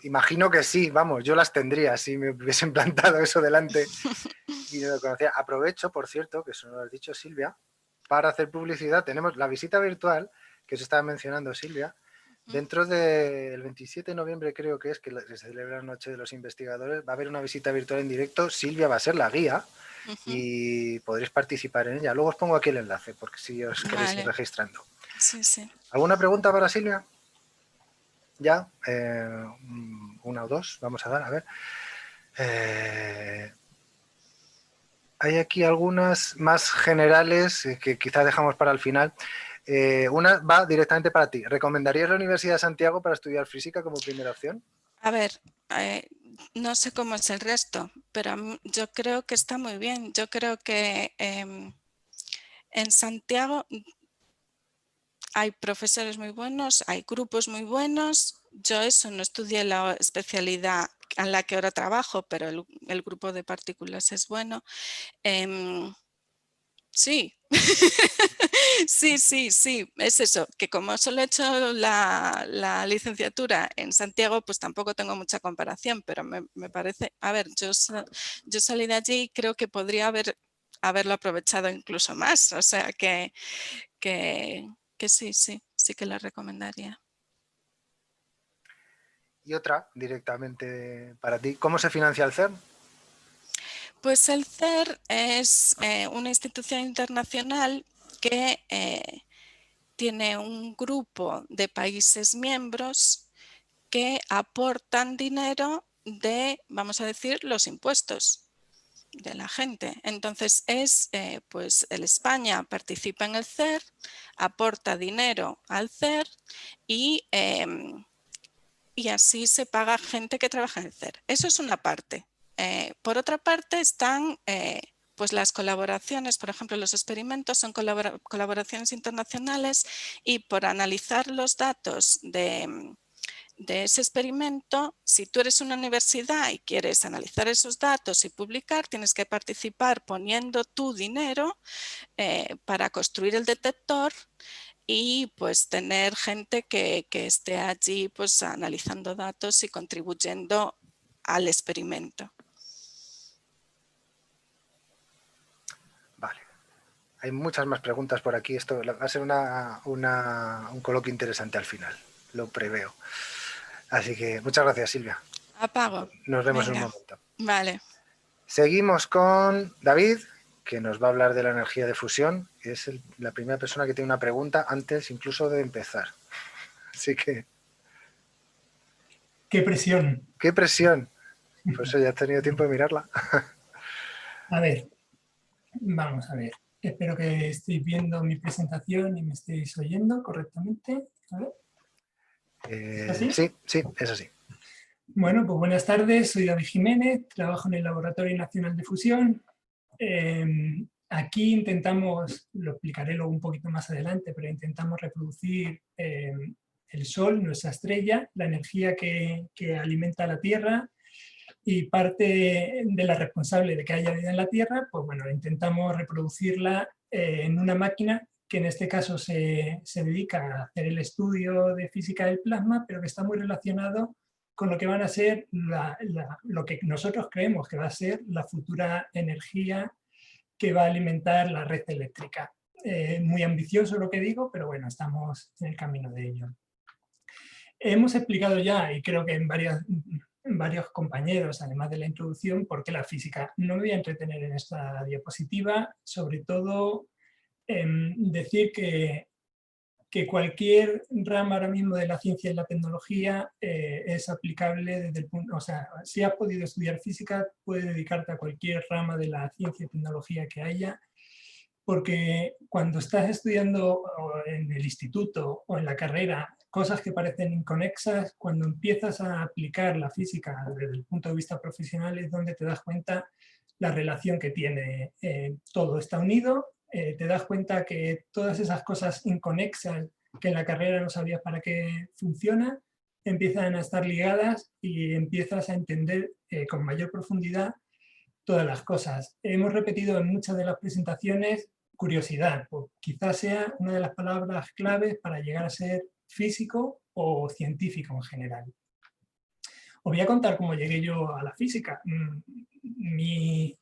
Imagino que sí, vamos, yo las tendría si me hubiesen plantado eso delante y no lo conocía. Aprovecho, por cierto, que eso no lo has dicho, Silvia, para hacer publicidad. Tenemos la visita virtual que os estaba mencionando, Silvia. Dentro del 27 de noviembre creo que es que se celebra la Noche de los Investigadores, va a haber una visita virtual en directo. Silvia va a ser la guía y podréis participar en ella. Luego os pongo aquí el enlace porque si os queréis ir registrando. Sí, sí. ¿Alguna pregunta para Silvia? Ya, una o dos, vamos a dar, a ver. Hay aquí algunas más generales que quizás dejamos para el final. Una va directamente para ti. ¿Recomendarías la Universidad de Santiago para estudiar física como primera opción? A ver, no sé cómo es el resto, pero yo creo que está muy bien. Yo creo que en Santiago hay profesores muy buenos, hay grupos muy buenos. Yo eso no estudié la especialidad en la que ahora trabajo, pero el grupo de partículas es bueno. Sí, sí, es eso, que como solo he hecho la licenciatura en Santiago, pues tampoco tengo mucha comparación, pero me parece, a ver, yo salí de allí y creo que podría haberlo aprovechado incluso más, o sea que sí que la recomendaría. Y otra directamente para ti. ¿Cómo se financia el CERN? Pues el CERN es una institución internacional que tiene un grupo de países miembros que aportan dinero de, vamos a decir, los impuestos de la gente. Entonces pues el España participa en el CERN, aporta dinero al CERN y así se paga gente que trabaja en el CERN. Eso es una parte. Por otra parte están pues las colaboraciones, por ejemplo, los experimentos son colaboraciones internacionales y por analizar los datos de ese experimento, si tú eres una universidad y quieres analizar esos datos y publicar, tienes que participar poniendo tu dinero para construir el detector y pues tener gente que esté allí pues analizando datos y contribuyendo al experimento. Hay muchas más preguntas por aquí. Esto va a ser un coloquio interesante al final, lo preveo. Así que muchas gracias, Silvia. Apago. Nos vemos en un Venga. momento. Vale. Seguimos con David, que nos va a hablar de la energía de fusión. Es la primera persona que tiene una pregunta antes incluso de empezar. Así que... ¡Qué presión! ¡Qué presión! Pues ya has tenido tiempo de mirarla. A ver, vamos a ver. Espero que estéis viendo mi presentación y me estéis oyendo correctamente. A ver. ¿Es así? Sí, es así. Bueno, pues buenas tardes. Soy David Jiménez, trabajo en el Laboratorio Nacional de Fusión. Aquí intentamos, lo explicaré luego un poquito más adelante, pero intentamos reproducir el Sol, nuestra estrella, la energía que alimenta la Tierra, y parte de la responsable de que haya vida en la Tierra, pues bueno, intentamos reproducirla en una máquina que en este caso se dedica a hacer el estudio de física del plasma, pero que está muy relacionado con lo que van a ser lo que nosotros creemos que va a ser la futura energía que va a alimentar la red eléctrica. Muy ambicioso lo que digo, pero bueno, estamos en el camino de ello. Hemos explicado ya, y creo que en varios compañeros, además de la introducción, por qué la física. No me voy a entretener en esta diapositiva, sobre todo decir que cualquier rama ahora mismo de la ciencia y la tecnología es aplicable desde el punto, o sea, si has podido estudiar física, puedes dedicarte a cualquier rama de la ciencia y tecnología que haya, porque cuando estás estudiando en el instituto o en la carrera cosas que parecen inconexas, cuando empiezas a aplicar la física desde el punto de vista profesional es donde te das cuenta la relación que tiene. Todo está unido, te das cuenta que todas esas cosas inconexas que en la carrera no sabías para qué funcionan, empiezan a estar ligadas y empiezas a entender con mayor profundidad todas las cosas. Hemos repetido en muchas de las presentaciones curiosidad, pues quizás sea una de las palabras claves para llegar a ser físico o científico en general. Os voy a contar cómo llegué yo a la física. Mi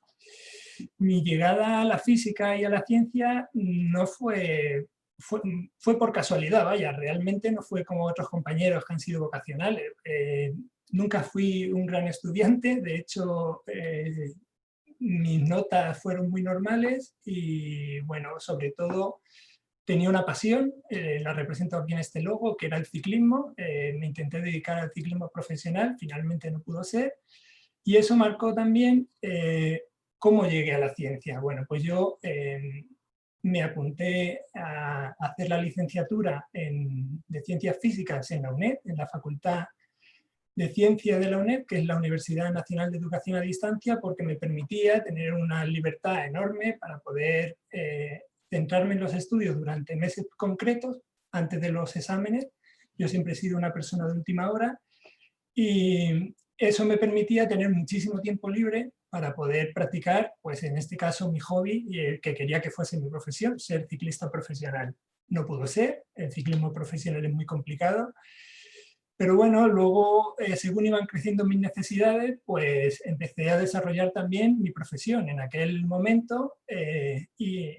llegada a la física y a la ciencia no fue por casualidad, vaya, realmente no fue como otros compañeros que han sido vocacionales. Nunca fui un gran estudiante, de hecho mis notas fueron muy normales y bueno, sobre todo tenía una pasión, la represento aquí en este logo, que era el ciclismo. Me intenté dedicar al ciclismo profesional, finalmente no pudo ser. Y eso marcó también cómo llegué a la ciencia. Bueno, pues yo me apunté a hacer la licenciatura de Ciencias Físicas en la UNED, en la Facultad de Ciencia de la UNED, que es la Universidad Nacional de Educación a Distancia, porque me permitía tener una libertad enorme para poder centrarme en los estudios durante meses concretos, antes de los exámenes. Yo siempre he sido una persona de última hora y eso me permitía tener muchísimo tiempo libre para poder practicar, pues en este caso, mi hobby, y el que quería que fuese mi profesión, ser ciclista profesional. No pudo ser, el ciclismo profesional es muy complicado, pero bueno, luego, según iban creciendo mis necesidades, pues empecé a desarrollar también mi profesión en aquel momento, y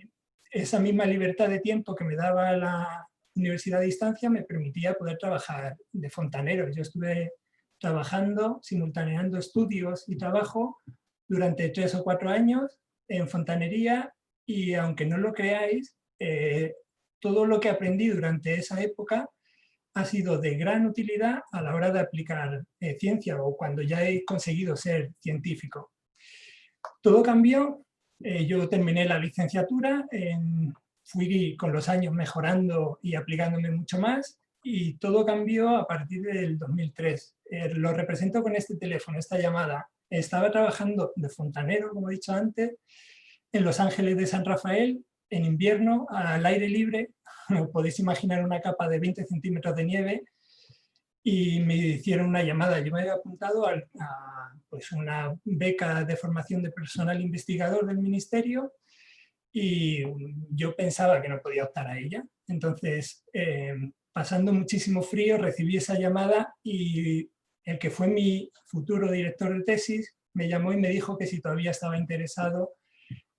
esa misma libertad de tiempo que me daba la universidad a distancia me permitía poder trabajar de fontanero. Yo estuve trabajando, simultaneando estudios y trabajo durante 3 o 4 años en fontanería, y aunque no lo creáis, todo lo que aprendí durante esa época ha sido de gran utilidad a la hora de aplicar ciencia o cuando ya he conseguido ser científico. Todo cambió. Yo terminé la licenciatura, fui con los años mejorando y aplicándome mucho más, y todo cambió a partir del 2003. Lo represento con este teléfono, esta llamada. Estaba trabajando de fontanero, como he dicho antes, en Los Ángeles de San Rafael, en invierno, al aire libre. Podéis imaginar una capa de 20 centímetros de nieve, y me hicieron una llamada. Yo me había apuntado a pues una beca de formación de personal investigador del ministerio y yo pensaba que no podía optar a ella. Entonces, pasando muchísimo frío, recibí esa llamada y el que fue mi futuro director de tesis me llamó y me dijo que si todavía estaba interesado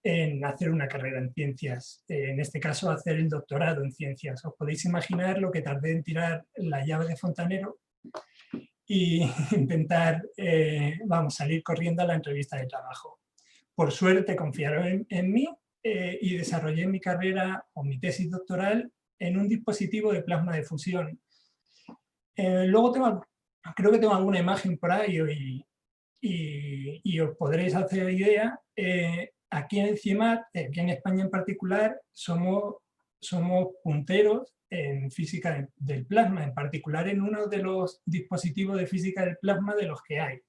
en hacer una carrera en ciencias, en este caso hacer el doctorado en ciencias. Os podéis imaginar lo que tardé en tirar la llave de fontanero y intentar salir corriendo a la entrevista de trabajo. Por suerte confiaron en mí y desarrollé mi carrera o mi tesis doctoral en un dispositivo de plasma de fusión. Luego creo que tengo alguna imagen por ahí y os podréis hacer idea. Aquí en CIEMAT, aquí en España en particular, somos punteros en física del plasma, en particular en uno de los dispositivos de física del plasma de los que hay.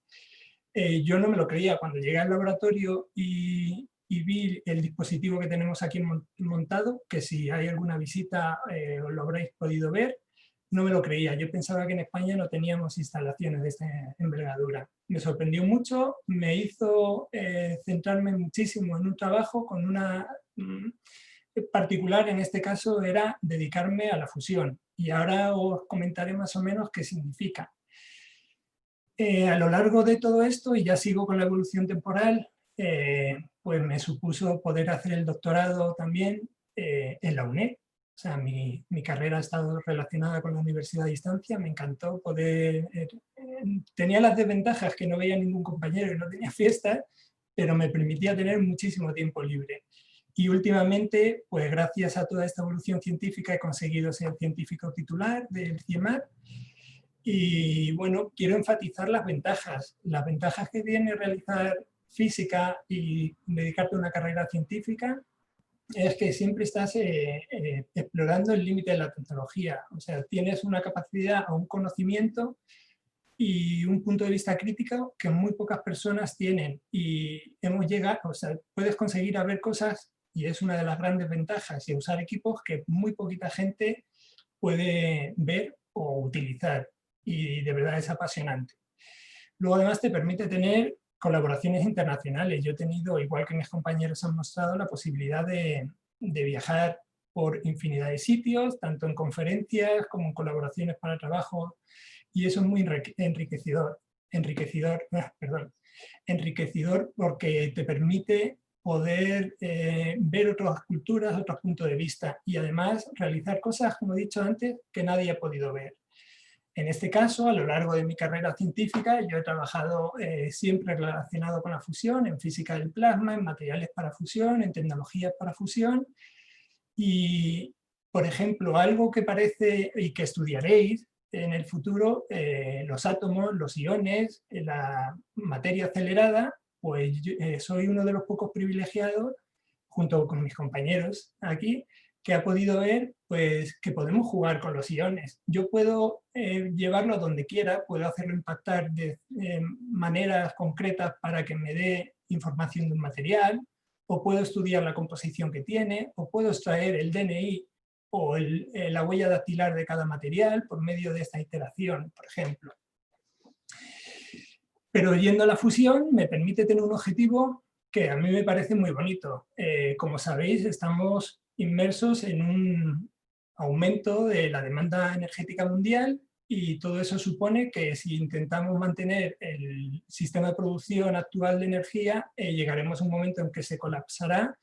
Yo no me lo creía cuando llegué al laboratorio y vi el dispositivo que tenemos aquí montado, que si hay alguna visita os lo habréis podido ver. No me lo creía, yo pensaba que en España no teníamos instalaciones de esta envergadura. Me sorprendió mucho, me hizo centrarme muchísimo en un trabajo con una particular, en este caso era dedicarme a la fusión, y ahora os comentaré más o menos qué significa. A lo largo de todo esto, y ya sigo con la evolución temporal, pues me supuso poder hacer el doctorado también en la UNED. O sea, mi carrera ha estado relacionada con la universidad a distancia, me encantó poder... tenía las desventajas que no veía ningún compañero y no tenía fiestas, pero me permitía tener muchísimo tiempo libre. Y últimamente, pues gracias a toda esta evolución científica, he conseguido ser científico titular del CIEMAT. Y bueno, quiero enfatizar las ventajas que tiene realizar física y dedicarte a una carrera científica. Es que siempre estás explorando el límite de la tecnología. O sea, tienes una capacidad o un conocimiento y un punto de vista crítico que muy pocas personas tienen. Y hemos llegado, o sea, puedes conseguir a ver cosas, y es una de las grandes ventajas, y usar equipos que muy poquita gente puede ver o utilizar. Y de verdad es apasionante. Luego además te permite tener colaboraciones internacionales. Yo he tenido, igual que mis compañeros han mostrado, la posibilidad de viajar por infinidad de sitios, tanto en conferencias como en colaboraciones para trabajo, y eso es muy enriquecedor porque te permite poder ver otras culturas, otros puntos de vista, y además realizar cosas, como he dicho antes, que nadie ha podido ver. En este caso, a lo largo de mi carrera científica, yo he trabajado siempre relacionado con la fusión, en física del plasma, en materiales para fusión, en tecnologías para fusión. Y, por ejemplo, algo que parece y que estudiaréis en el futuro, los átomos, los iones, la materia acelerada, pues yo, soy uno de los pocos privilegiados, junto con mis compañeros aquí, que ha podido ver pues, que podemos jugar con los iones. Yo puedo llevarlo donde quiera, puedo hacerlo impactar de maneras concretas para que me dé información de un material, o puedo estudiar la composición que tiene, o puedo extraer el DNI o la huella dactilar de cada material por medio de esta iteración, por ejemplo. Pero yendo a la fusión me permite tener un objetivo que a mí me parece muy bonito. Como sabéis, estamos inmersos en un aumento de la demanda energética mundial, y todo eso supone que si intentamos mantener el sistema de producción actual de energía, llegaremos a un momento en que se colapsará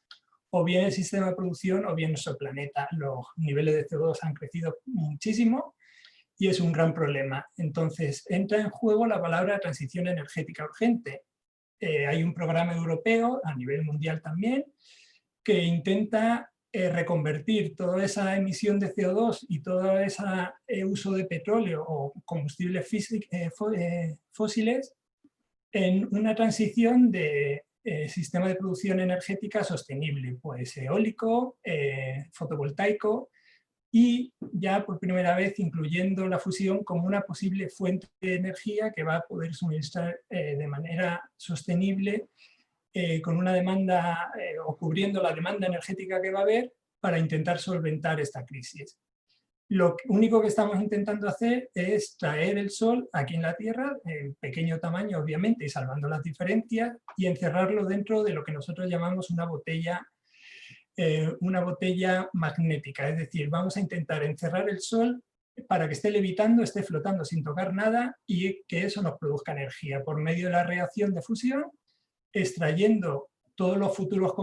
o bien el sistema de producción o bien nuestro planeta. Los niveles de CO2 han crecido muchísimo y es un gran problema. Entonces entra en juego la palabra transición energética urgente. Hay un programa europeo, a nivel mundial también, que intenta reconvertir toda esa emisión de CO2 y todo ese uso de petróleo o combustibles fósiles en una transición de sistema de producción energética sostenible, pues eólico, fotovoltaico, y ya por primera vez incluyendo la fusión como una posible fuente de energía que va a poder suministrar de manera sostenible con una demanda o cubriendo la demanda energética que va a haber para intentar solventar esta crisis. Lo único que estamos intentando hacer es traer el sol aquí en la Tierra, en pequeño tamaño obviamente y salvando las diferencias, y encerrarlo dentro de lo que nosotros llamamos una botella magnética. Es decir, vamos a intentar encerrar el sol para que esté levitando, esté flotando sin tocar nada, y que eso nos produzca energía por medio de la reacción de fusión, extrayendo todos los futuros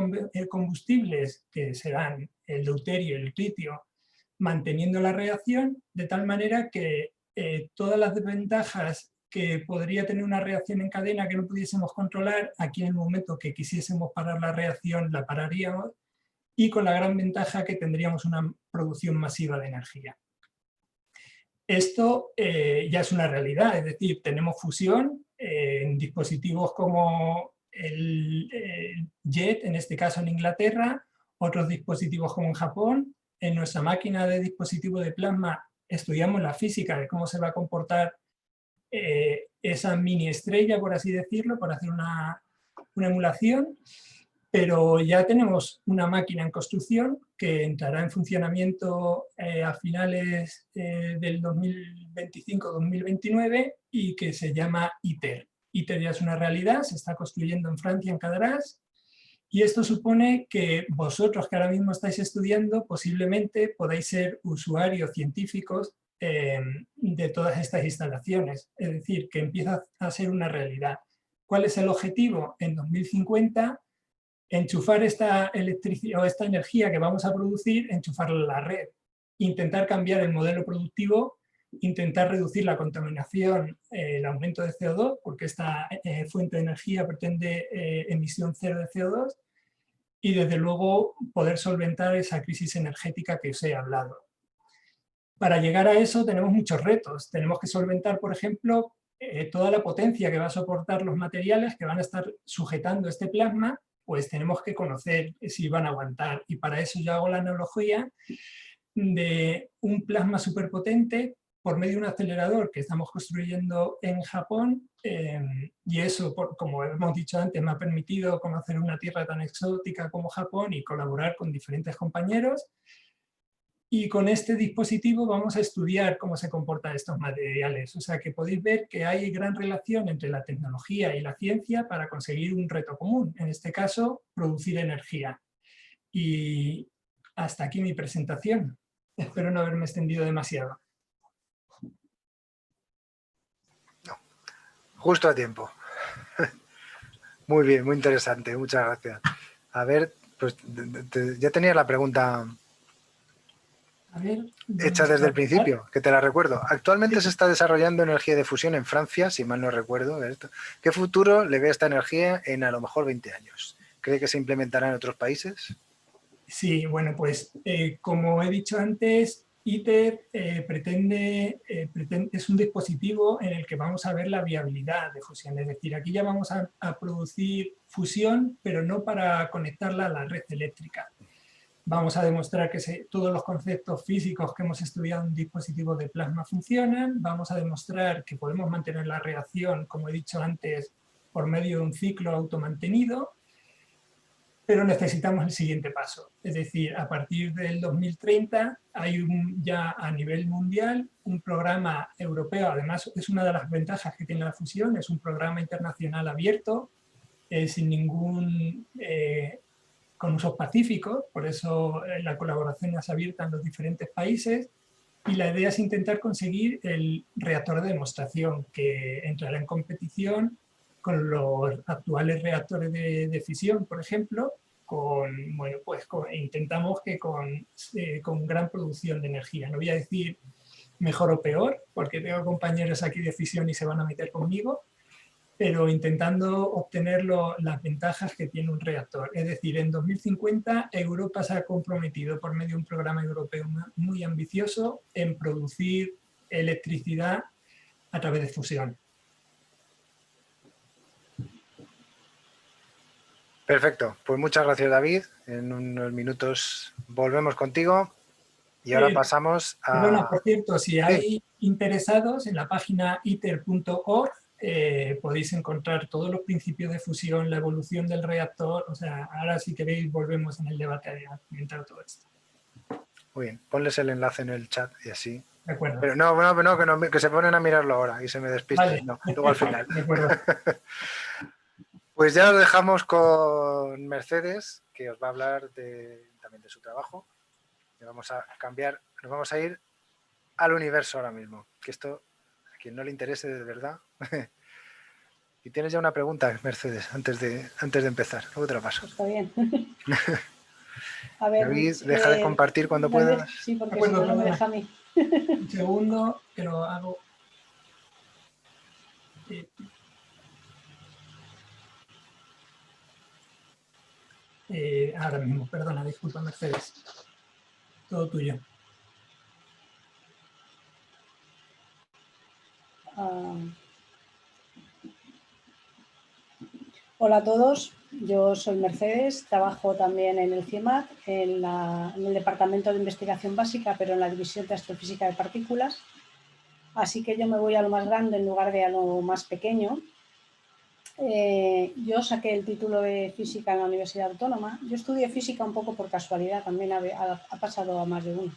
combustibles, que serán el deuterio y el tritio, manteniendo la reacción, de tal manera que todas las desventajas que podría tener una reacción en cadena que no pudiésemos controlar, aquí en el momento que quisiésemos parar la reacción, la pararíamos, y con la gran ventaja que tendríamos una producción masiva de energía. Esto ya es una realidad, es decir, tenemos fusión en dispositivos como el JET, en este caso en Inglaterra, otros dispositivos como en Japón. En nuestra máquina de dispositivo de plasma estudiamos la física de cómo se va a comportar esa mini estrella, por así decirlo, para hacer una emulación, pero ya tenemos una máquina en construcción que entrará en funcionamiento a finales del 2025-2029 y que se llama ITER. ITER ya es una realidad, se está construyendo en Francia, en Cadarache, y esto supone que vosotros que ahora mismo estáis estudiando posiblemente podáis ser usuarios científicos de todas estas instalaciones, es decir, que empieza a ser una realidad. ¿Cuál es el objetivo? En 2050, enchufar esta electricidad o esta energía que vamos a producir, enchufarla a la red, intentar cambiar el modelo productivo, intentar reducir la contaminación, el aumento de CO2, porque esta fuente de energía pretende emisión cero de CO2, y desde luego poder solventar esa crisis energética que os he hablado. Para llegar a eso tenemos muchos retos. Tenemos que solventar, por ejemplo, toda la potencia que va a soportar los materiales que van a estar sujetando este plasma, pues tenemos que conocer si van a aguantar. Y para eso yo hago la analogía de un plasma superpotente por medio de un acelerador que estamos construyendo en Japón, y eso, como hemos dicho antes, me ha permitido conocer una tierra tan exótica como Japón y colaborar con diferentes compañeros. Y con este dispositivo vamos a estudiar cómo se comportan estos materiales. O sea que podéis ver que hay gran relación entre la tecnología y la ciencia para conseguir un reto común, en este caso, producir energía. Y hasta aquí mi presentación. Espero no haberme extendido demasiado. No, justo a tiempo. Muy bien, muy interesante, muchas gracias. A ver, pues ya tenía la pregunta hecha desde el principio, que te la recuerdo. Actualmente se está desarrollando energía de fusión en Francia, si mal no recuerdo. ¿Qué futuro le ve a esta energía en a lo mejor 20 años? ¿Cree que se implementará en otros países? Sí, bueno, pues como he dicho antes, ITER es un dispositivo en el que vamos a ver la viabilidad de fusión. Es decir, aquí ya vamos a producir fusión, pero no para conectarla a la red eléctrica. Vamos a demostrar que todos los conceptos físicos que hemos estudiado en dispositivos de plasma funcionan. Vamos a demostrar que podemos mantener la reacción, como he dicho antes, por medio de un ciclo automantenido. Pero necesitamos el siguiente paso. Es decir, a partir del 2030 hay ya a nivel mundial un programa europeo. Además, es una de las ventajas que tiene la fusión. Es un programa internacional abierto, sin ningún... con usos pacíficos, por eso la colaboración es abierta en los diferentes países, y la idea es intentar conseguir el reactor de demostración que entrará en competición con los actuales reactores de fisión, por ejemplo, bueno, pues intentamos que con gran producción de energía. No voy a decir mejor o peor, porque tengo compañeros aquí de fisión y se van a meter conmigo, pero intentando obtener las ventajas que tiene un reactor. Es decir, en 2050 Europa se ha comprometido por medio de un programa europeo muy ambicioso en producir electricidad a través de fusión. Perfecto, pues muchas gracias, David. En unos minutos volvemos contigo y ahora pasamos a... Perdona, por cierto, si hay interesados en la página iter.org podéis encontrar todos los principios de fusión, la evolución del reactor. O sea, ahora si queréis volvemos en el debate a comentar todo esto. Muy bien, ponles el enlace en el chat y así. De acuerdo. Pero no, que se ponen a mirarlo ahora y se me despistan. Vale. No, luego al final. De acuerdo. Pues ya os dejamos con Mercedes, que os va a hablar también de su trabajo. Y vamos a cambiar, nos vamos a ir al universo ahora mismo, que esto a quien no le interese de verdad Y tienes ya una pregunta, Mercedes, antes de empezar. Luego te la paso. Está bien. A ver, David, deja de compartir cuando puedas. Sí, porque Acuerdo, si no, no me perdona. deja a mí. Un segundo, que lo hago. Ahora mismo, perdona, disculpa, Mercedes. Todo tuyo. Hola a todos, yo soy Mercedes, trabajo también en el CIEMAT, en el Departamento de Investigación Básica, pero en la División de Astrofísica de Partículas. Así que yo me voy a lo más grande en lugar de a lo más pequeño. Yo saqué el título de Física en la Universidad Autónoma. Yo estudié Física un poco por casualidad, también ha pasado a más de uno.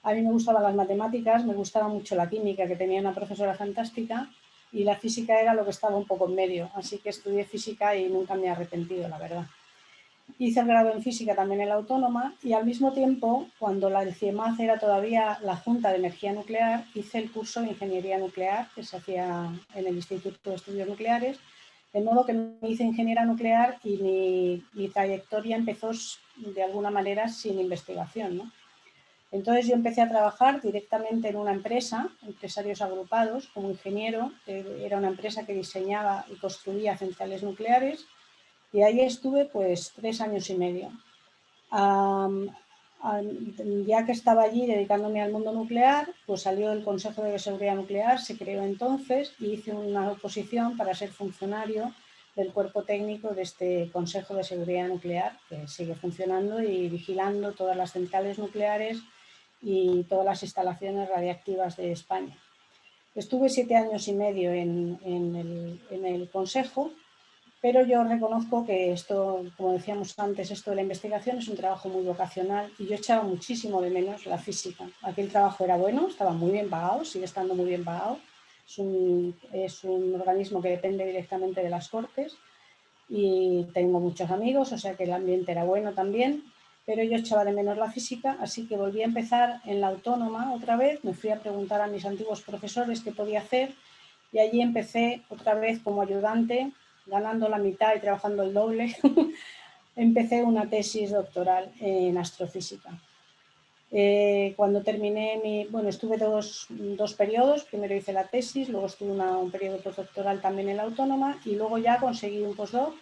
A mí me gustaban las matemáticas, me gustaba mucho la química, que tenía una profesora fantástica, y la física era lo que estaba un poco en medio, así que estudié física y nunca me he arrepentido, la verdad. Hice el grado en física también en la Autónoma y al mismo tiempo, cuando el CIEMAT era todavía la Junta de Energía Nuclear, hice el curso de Ingeniería Nuclear que se hacía en el Instituto de Estudios Nucleares, de modo que me hice ingeniera nuclear y mi trayectoria empezó de alguna manera sin investigación, ¿no? Entonces yo empecé a trabajar directamente en una empresa, Empresarios Agrupados, como ingeniero. Era una empresa que diseñaba y construía centrales nucleares y ahí estuve pues 3 años y medio. Ya que estaba allí dedicándome al mundo nuclear, pues salió el Consejo de Seguridad Nuclear, se creó entonces y hice una oposición para ser funcionario del cuerpo técnico de este Consejo de Seguridad Nuclear, que sigue funcionando y vigilando todas las centrales nucleares y todas las instalaciones radiactivas de España. Estuve 7 años y medio en el Consejo, pero yo reconozco que esto, como decíamos antes, esto de la investigación es un trabajo muy vocacional y yo echaba muchísimo de menos la física. Aquel trabajo era bueno, estaba muy bien pagado, sigue estando muy bien pagado. Es un organismo que depende directamente de las Cortes y tengo muchos amigos, o sea que el ambiente era bueno también, pero yo echaba de menos la física, así que volví a empezar en la Autónoma otra vez, me fui a preguntar a mis antiguos profesores qué podía hacer y allí empecé otra vez como ayudante, ganando la mitad y trabajando el doble. Empecé una tesis doctoral en astrofísica. Cuando terminé estuve dos periodos, primero hice la tesis, luego estuve un periodo postdoctoral también en la Autónoma y luego ya conseguí un postdoc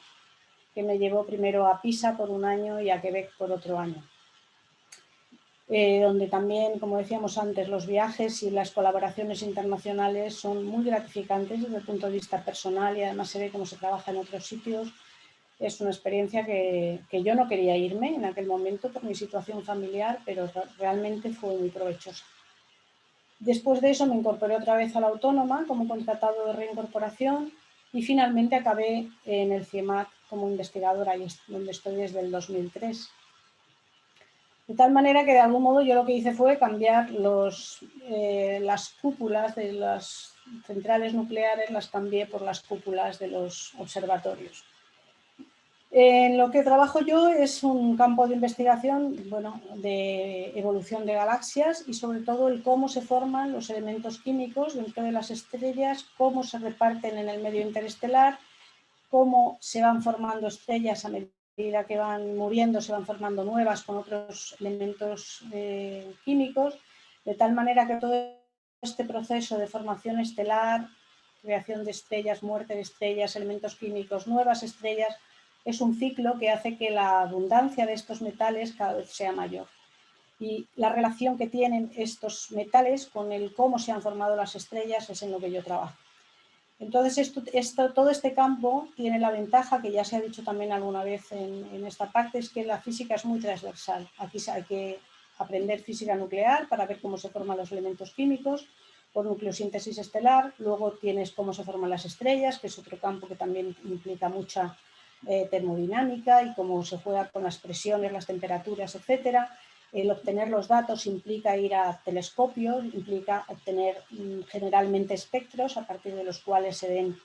que me llevó primero a Pisa por un año y a Quebec por otro año. Donde también, como decíamos antes, los viajes y las colaboraciones internacionales son muy gratificantes desde el punto de vista personal y además se ve cómo se trabaja en otros sitios. Es una experiencia que yo no quería irme en aquel momento por mi situación familiar, pero realmente fue muy provechosa. Después de eso me incorporé otra vez a la Autónoma como contratado de reincorporación y finalmente acabé en el CIEMAT como investigadora, ahí donde estoy desde el 2003. De tal manera que de algún modo yo lo que hice fue cambiar las cúpulas de las centrales nucleares, las cambié por las cúpulas de los observatorios. En lo que trabajo yo es un campo de investigación, de evolución de galaxias y sobre todo el cómo se forman los elementos químicos dentro de las estrellas, cómo se reparten en el medio interestelar, cómo se van formando estrellas a medida que van muriendo, se van formando nuevas con otros elementos químicos, de tal manera que todo este proceso de formación estelar, creación de estrellas, muerte de estrellas, elementos químicos, nuevas estrellas, es un ciclo que hace que la abundancia de estos metales cada vez sea mayor. Y la relación que tienen estos metales con el cómo se han formado las estrellas es en lo que yo trabajo. Entonces, todo este campo tiene la ventaja, que ya se ha dicho también alguna vez en esta parte, es que la física es muy transversal. Aquí hay que aprender física nuclear para ver cómo se forman los elementos químicos, por nucleosíntesis estelar, luego tienes cómo se forman las estrellas, que es otro campo que también implica mucha termodinámica y cómo se juega con las presiones, las temperaturas, etcétera. El obtener los datos implica ir a telescopios, implica obtener generalmente espectros a partir de los cuales se ven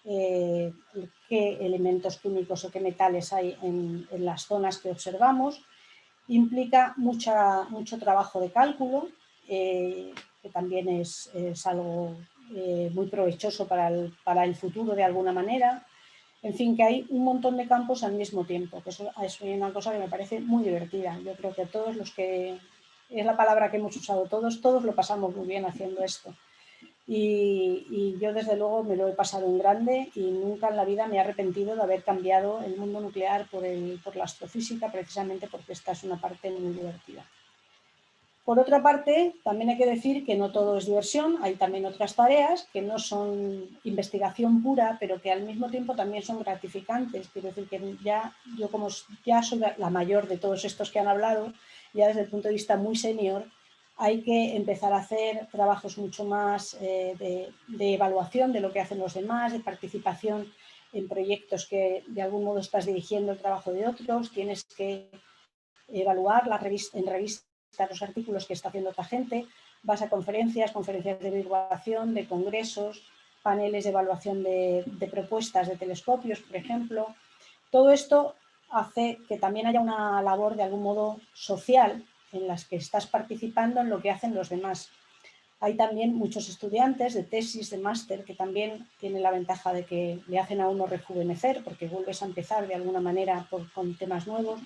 qué elementos químicos o qué metales hay en las zonas que observamos. Implica mucho trabajo de cálculo, que también es algo muy provechoso para el futuro de alguna manera. En fin, que hay un montón de campos al mismo tiempo, que eso es una cosa que me parece muy divertida. Yo creo que todos los que, es la palabra que hemos usado todos lo pasamos muy bien haciendo esto. Y yo desde luego me lo he pasado en grande y nunca en la vida me he arrepentido de haber cambiado el mundo nuclear por la astrofísica, precisamente porque esta es una parte muy divertida. Por otra parte, también hay que decir que no todo es diversión, hay también otras tareas que no son investigación pura, pero que al mismo tiempo también son gratificantes. Quiero decir que yo como ya soy la mayor de todos estos que han hablado, ya desde el punto de vista muy senior, hay que empezar a hacer trabajos mucho más de evaluación de lo que hacen los demás, de participación en proyectos que de algún modo estás dirigiendo el trabajo de otros, tienes que evaluar en revistas los artículos que está haciendo otra gente, vas a conferencias de divulgación, de congresos, paneles de evaluación de propuestas de telescopios, por ejemplo. Todo esto hace que también haya una labor de algún modo social en las que estás participando en lo que hacen los demás. Hay también muchos estudiantes de tesis, de máster, que también tienen la ventaja de que le hacen a uno rejuvenecer porque vuelves a empezar de alguna manera con temas nuevos.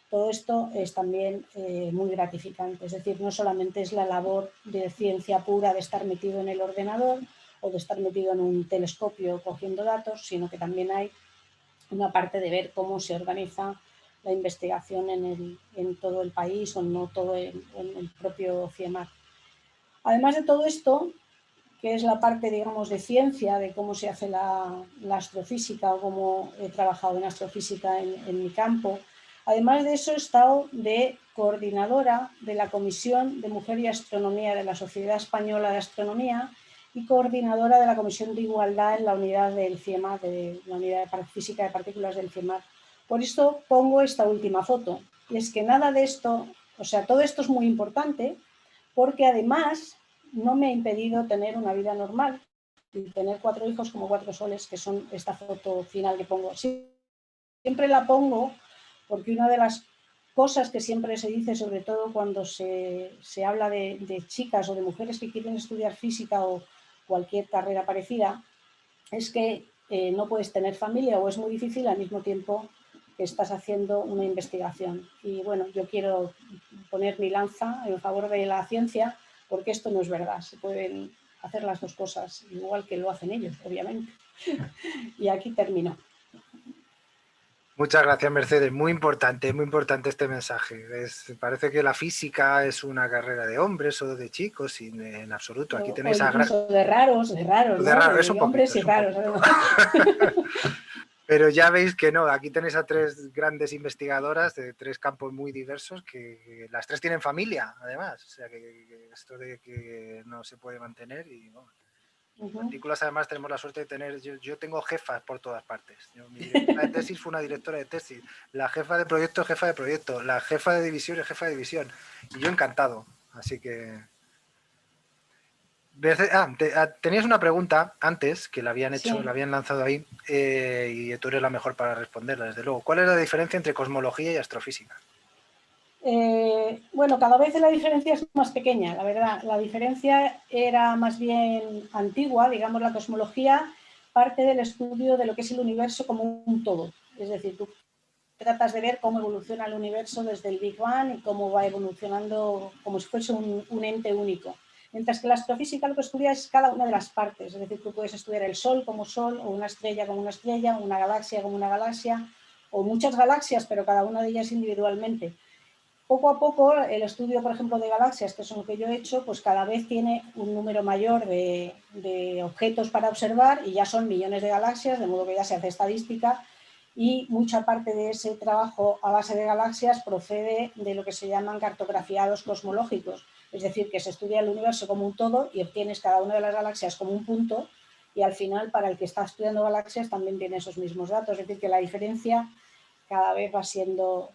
Todo esto es también muy gratificante, es decir, no solamente es la labor de ciencia pura de estar metido en el ordenador o de estar metido en un telescopio cogiendo datos, sino que también hay una parte de ver cómo se organiza la investigación en todo el país o no todo en el propio CIEMAT. Además de todo esto, que es la parte, digamos, de ciencia, de cómo se hace la astrofísica o cómo he trabajado en astrofísica en mi campo. Además de eso, he estado de coordinadora de la Comisión de Mujer y Astronomía de la Sociedad Española de Astronomía y coordinadora de la Comisión de Igualdad en la unidad del CIEMAT, de la unidad de física de partículas del CIEMAT. Por esto pongo esta última foto. Y es que nada de esto, o sea, todo esto es muy importante porque además no me ha impedido tener una vida normal y tener 4 hijos como 4 soles, que son esta foto final que pongo. Siempre la pongo porque una de las cosas que siempre se dice, sobre todo cuando se habla de chicas o de mujeres que quieren estudiar física o cualquier carrera parecida, es que no puedes tener familia o es muy difícil al mismo tiempo que estás haciendo una investigación. Y bueno, yo quiero poner mi lanza en favor de la ciencia porque esto no es verdad. Se pueden hacer las dos cosas, igual que lo hacen ellos, obviamente. Y aquí termino. Muchas gracias, Mercedes. Muy importante este mensaje. Parece que la física es una carrera de hombres o de chicos, y en absoluto. Aquí tenéis o incluso de raros, ¿no? Es un hombres poquito, y raros. Pero ya veis que no, aquí tenéis a 3 grandes investigadoras de 3 campos muy diversos que las 3 tienen familia, además. O sea, que esto de que no se puede mantener y bueno. Partículas, además, tenemos la suerte de tener, yo tengo jefas por todas partes. Mi directora de tesis fue una directora de tesis, la jefa de proyecto es jefa de proyecto, la jefa de división es jefa de división, y yo encantado. Así que... tenías una pregunta antes que la habían hecho, sí, la habían lanzado ahí, y tú eres la mejor para responderla, desde luego. ¿Cuál es la diferencia entre cosmología y astrofísica? Bueno, cada vez la diferencia es más pequeña, la verdad. La diferencia era más bien antigua, digamos, la cosmología parte del estudio de lo que es el universo como un todo. Es decir, tú tratas de ver cómo evoluciona el universo desde el Big Bang y cómo va evolucionando como si fuese un ente único. Mientras que la astrofísica lo que estudia es cada una de las partes. Es decir, tú puedes estudiar el Sol como Sol, o una estrella como una estrella, una galaxia como una galaxia, o muchas galaxias, pero cada una de ellas individualmente. Poco a poco, el estudio, por ejemplo, de galaxias, que es lo que yo he hecho, pues cada vez tiene un número mayor de objetos para observar y ya son millones de galaxias, de modo que ya se hace estadística y mucha parte de ese trabajo a base de galaxias procede de lo que se llaman cartografiados cosmológicos, es decir, que se estudia el universo como un todo y obtienes cada una de las galaxias como un punto y al final, para el que está estudiando galaxias, también tiene esos mismos datos, es decir, que la diferencia cada vez va siendo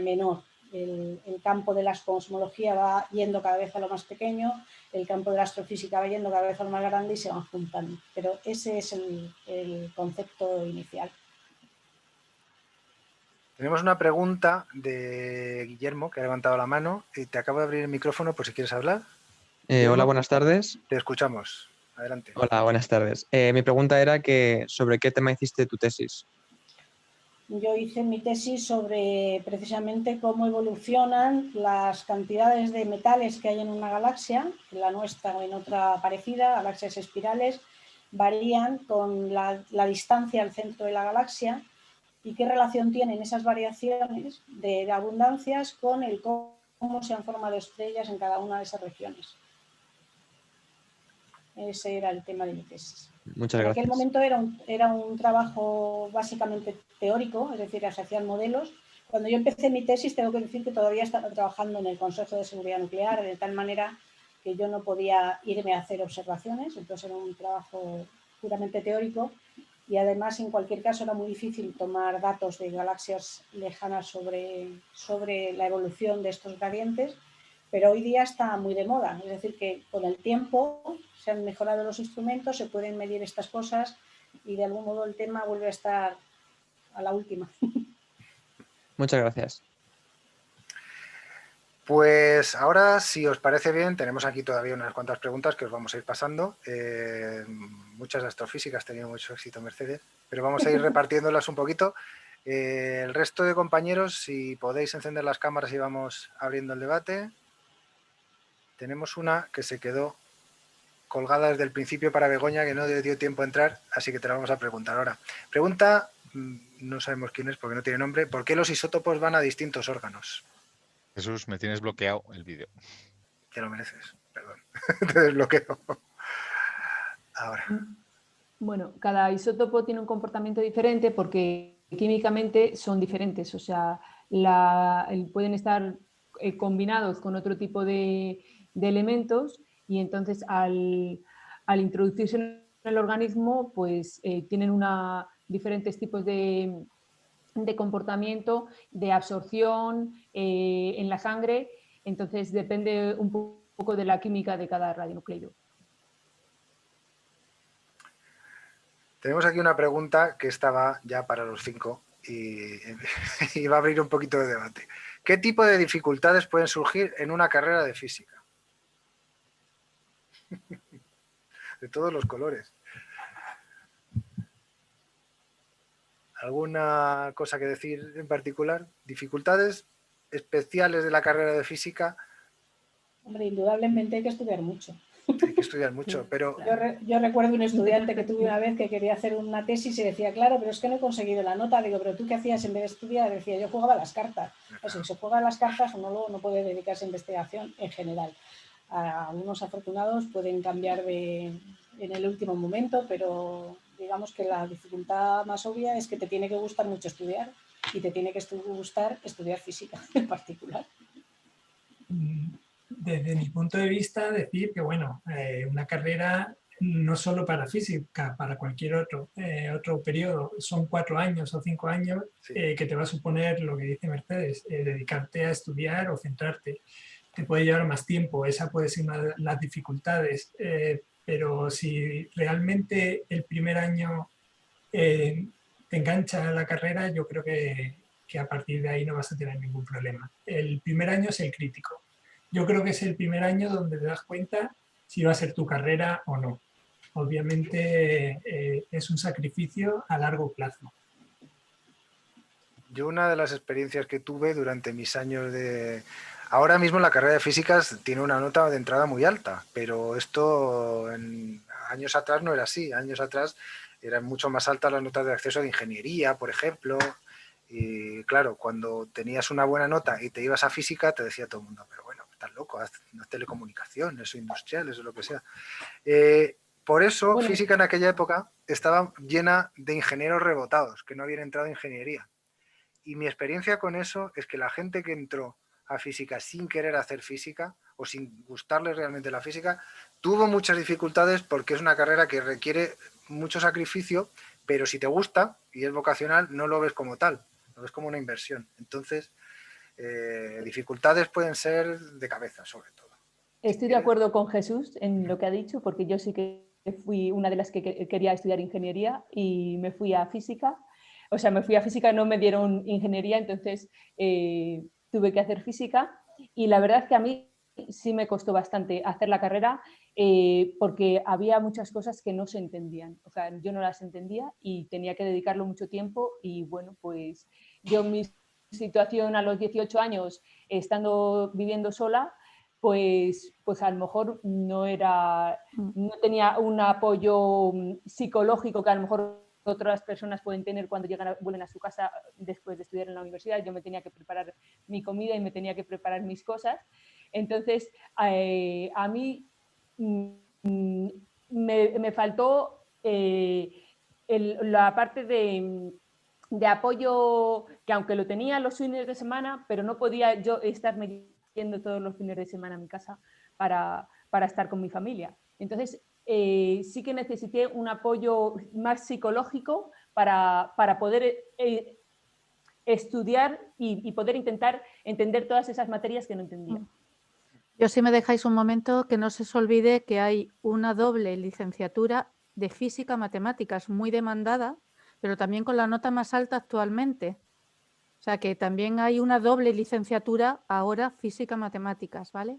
menor. El campo de la cosmología va yendo cada vez a lo más pequeño, el campo de la astrofísica va yendo cada vez a lo más grande y se van juntando. Pero ese es el concepto inicial. Tenemos una pregunta de Guillermo, que ha levantado la mano, y te acabo de abrir el micrófono por si quieres hablar. Hola, buenas tardes. Te escuchamos. Adelante. Hola, buenas tardes. Mi pregunta era que ¿sobre qué tema hiciste tu tesis? Yo hice mi tesis sobre precisamente cómo evolucionan las cantidades de metales que hay en una galaxia, en la nuestra o en otra parecida, galaxias espirales, varían con la distancia al centro de la galaxia y qué relación tienen esas variaciones de abundancias con el cómo se han formado estrellas en cada una de esas regiones. Ese era el tema de mi tesis. Muchas En gracias. aquel momento era un trabajo básicamente teórico, es decir, se hacían modelos. Cuando yo empecé mi tesis, tengo que decir que todavía estaba trabajando en el Consejo de Seguridad Nuclear, de tal manera que yo no podía irme a hacer observaciones, entonces era un trabajo puramente teórico y además, en cualquier caso, era muy difícil tomar datos de galaxias lejanas sobre la evolución de estos gradientes, pero hoy día está muy de moda, es decir, que con el tiempo se han mejorado los instrumentos, se pueden medir estas cosas y de algún modo el tema vuelve a estar a la última. Muchas gracias. Pues ahora, si os parece bien, tenemos aquí todavía unas cuantas preguntas que os vamos a ir pasando. Muchas astrofísicas han tenido mucho éxito, Mercedes, pero vamos a ir repartiéndolas un poquito. El resto de compañeros, si podéis encender las cámaras y vamos abriendo el debate. Tenemos una que se quedó colgada desde el principio para Begoña, que no le dio tiempo a entrar, así que te la vamos a preguntar ahora. Pregunta, no sabemos quién es porque no tiene nombre, ¿por qué los isótopos van a distintos órganos? Jesús, me tienes bloqueado el vídeo. Te lo mereces, perdón, te desbloqueo. Ahora. Bueno, cada isótopo tiene un comportamiento diferente porque químicamente son diferentes, o sea, pueden estar combinados con otro tipo de elementos y entonces al introducirse en el organismo pues tienen diferentes tipos de comportamiento, de absorción en la sangre, entonces depende un poco de la química de cada radionucleido. Tenemos aquí una pregunta que estaba ya para los 5 y va a abrir un poquito de debate. ¿Qué tipo de dificultades pueden surgir en una carrera de física? De todos los colores. ¿Alguna cosa que decir en particular? ¿Dificultades especiales de la carrera de física? Hombre, indudablemente hay que estudiar mucho. Hay que estudiar mucho, pero... Yo recuerdo un estudiante que tuve una vez que quería hacer una tesis y decía, claro, pero es que no he conseguido la nota. Digo, ¿pero tú qué hacías en vez de estudiar? Decía, yo jugaba a las cartas. O sea, si se juega a las cartas, uno no puede dedicarse a investigación en general. Algunos afortunados pueden cambiar en el último momento, pero digamos que la dificultad más obvia es que te tiene que gustar mucho estudiar y te tiene que gustar estudiar física en particular. Desde mi punto de vista, decir que bueno, una carrera no solo para física, para cualquier otro periodo, son 4 años o 5 años Sí. Que te va a suponer lo que dice Mercedes, dedicarte a estudiar o centrarte. Te puede llevar más tiempo, esa puede ser una de las dificultades, pero si realmente el primer año te engancha a la carrera, yo creo que a partir de ahí no vas a tener ningún problema. El primer año es el crítico. Yo creo que es el primer año donde te das cuenta si va a ser tu carrera o no. Obviamente es un sacrificio a largo plazo. Yo una de las experiencias que tuve durante mis años de... Ahora mismo la carrera de físicas tiene una nota de entrada muy alta, pero esto en años atrás no era así. Años atrás eran mucho más altas las notas de acceso de ingeniería, por ejemplo. Y claro, cuando tenías una buena nota y te ibas a física, te decía todo el mundo, pero bueno, estás loco, haz telecomunicaciones o industriales o lo que sea. Por eso, Bueno, física en aquella época estaba llena de ingenieros rebotados, que no habían entrado en ingeniería. Y mi experiencia con eso es que la gente que entró a física sin querer hacer física o sin gustarle realmente la física, tuvo muchas dificultades porque es una carrera que requiere mucho sacrificio, pero si te gusta y es vocacional, no lo ves como tal, lo ves como una inversión. Entonces, dificultades pueden ser de cabeza, sobre todo. estoy de acuerdo con Jesús en lo que ha dicho, porque yo sí que fui una de las que quería estudiar ingeniería y me fui a física. O sea, me fui a física, no me dieron ingeniería, entonces tuve que hacer física. Y la verdad es que a mí sí me costó bastante hacer la carrera porque había muchas cosas que no se entendían. O sea, yo no las entendía y tenía que dedicarlo mucho tiempo y bueno, pues yo mi situación a los 18 años, viviendo sola, pues a lo mejor no tenía un apoyo psicológico que a lo mejor otras personas pueden tener cuando vuelven a su casa después de estudiar en la universidad. Yo me tenía que preparar mi comida y me tenía que preparar mis cosas. Entonces, a mí me faltó la parte de apoyo, que aunque lo tenía los fines de semana, pero no podía yo estarme yendo todos los fines de semana a mi casa para estar con mi familia. Entonces, sí que necesité un apoyo más psicológico para poder estudiar y poder intentar entender todas esas materias que no entendía. Yo, si me dejáis un momento, que no se os olvide que hay una doble licenciatura de física matemáticas muy demandada, pero también con la nota más alta actualmente. O sea que también hay una doble licenciatura ahora física matemáticas, ¿vale?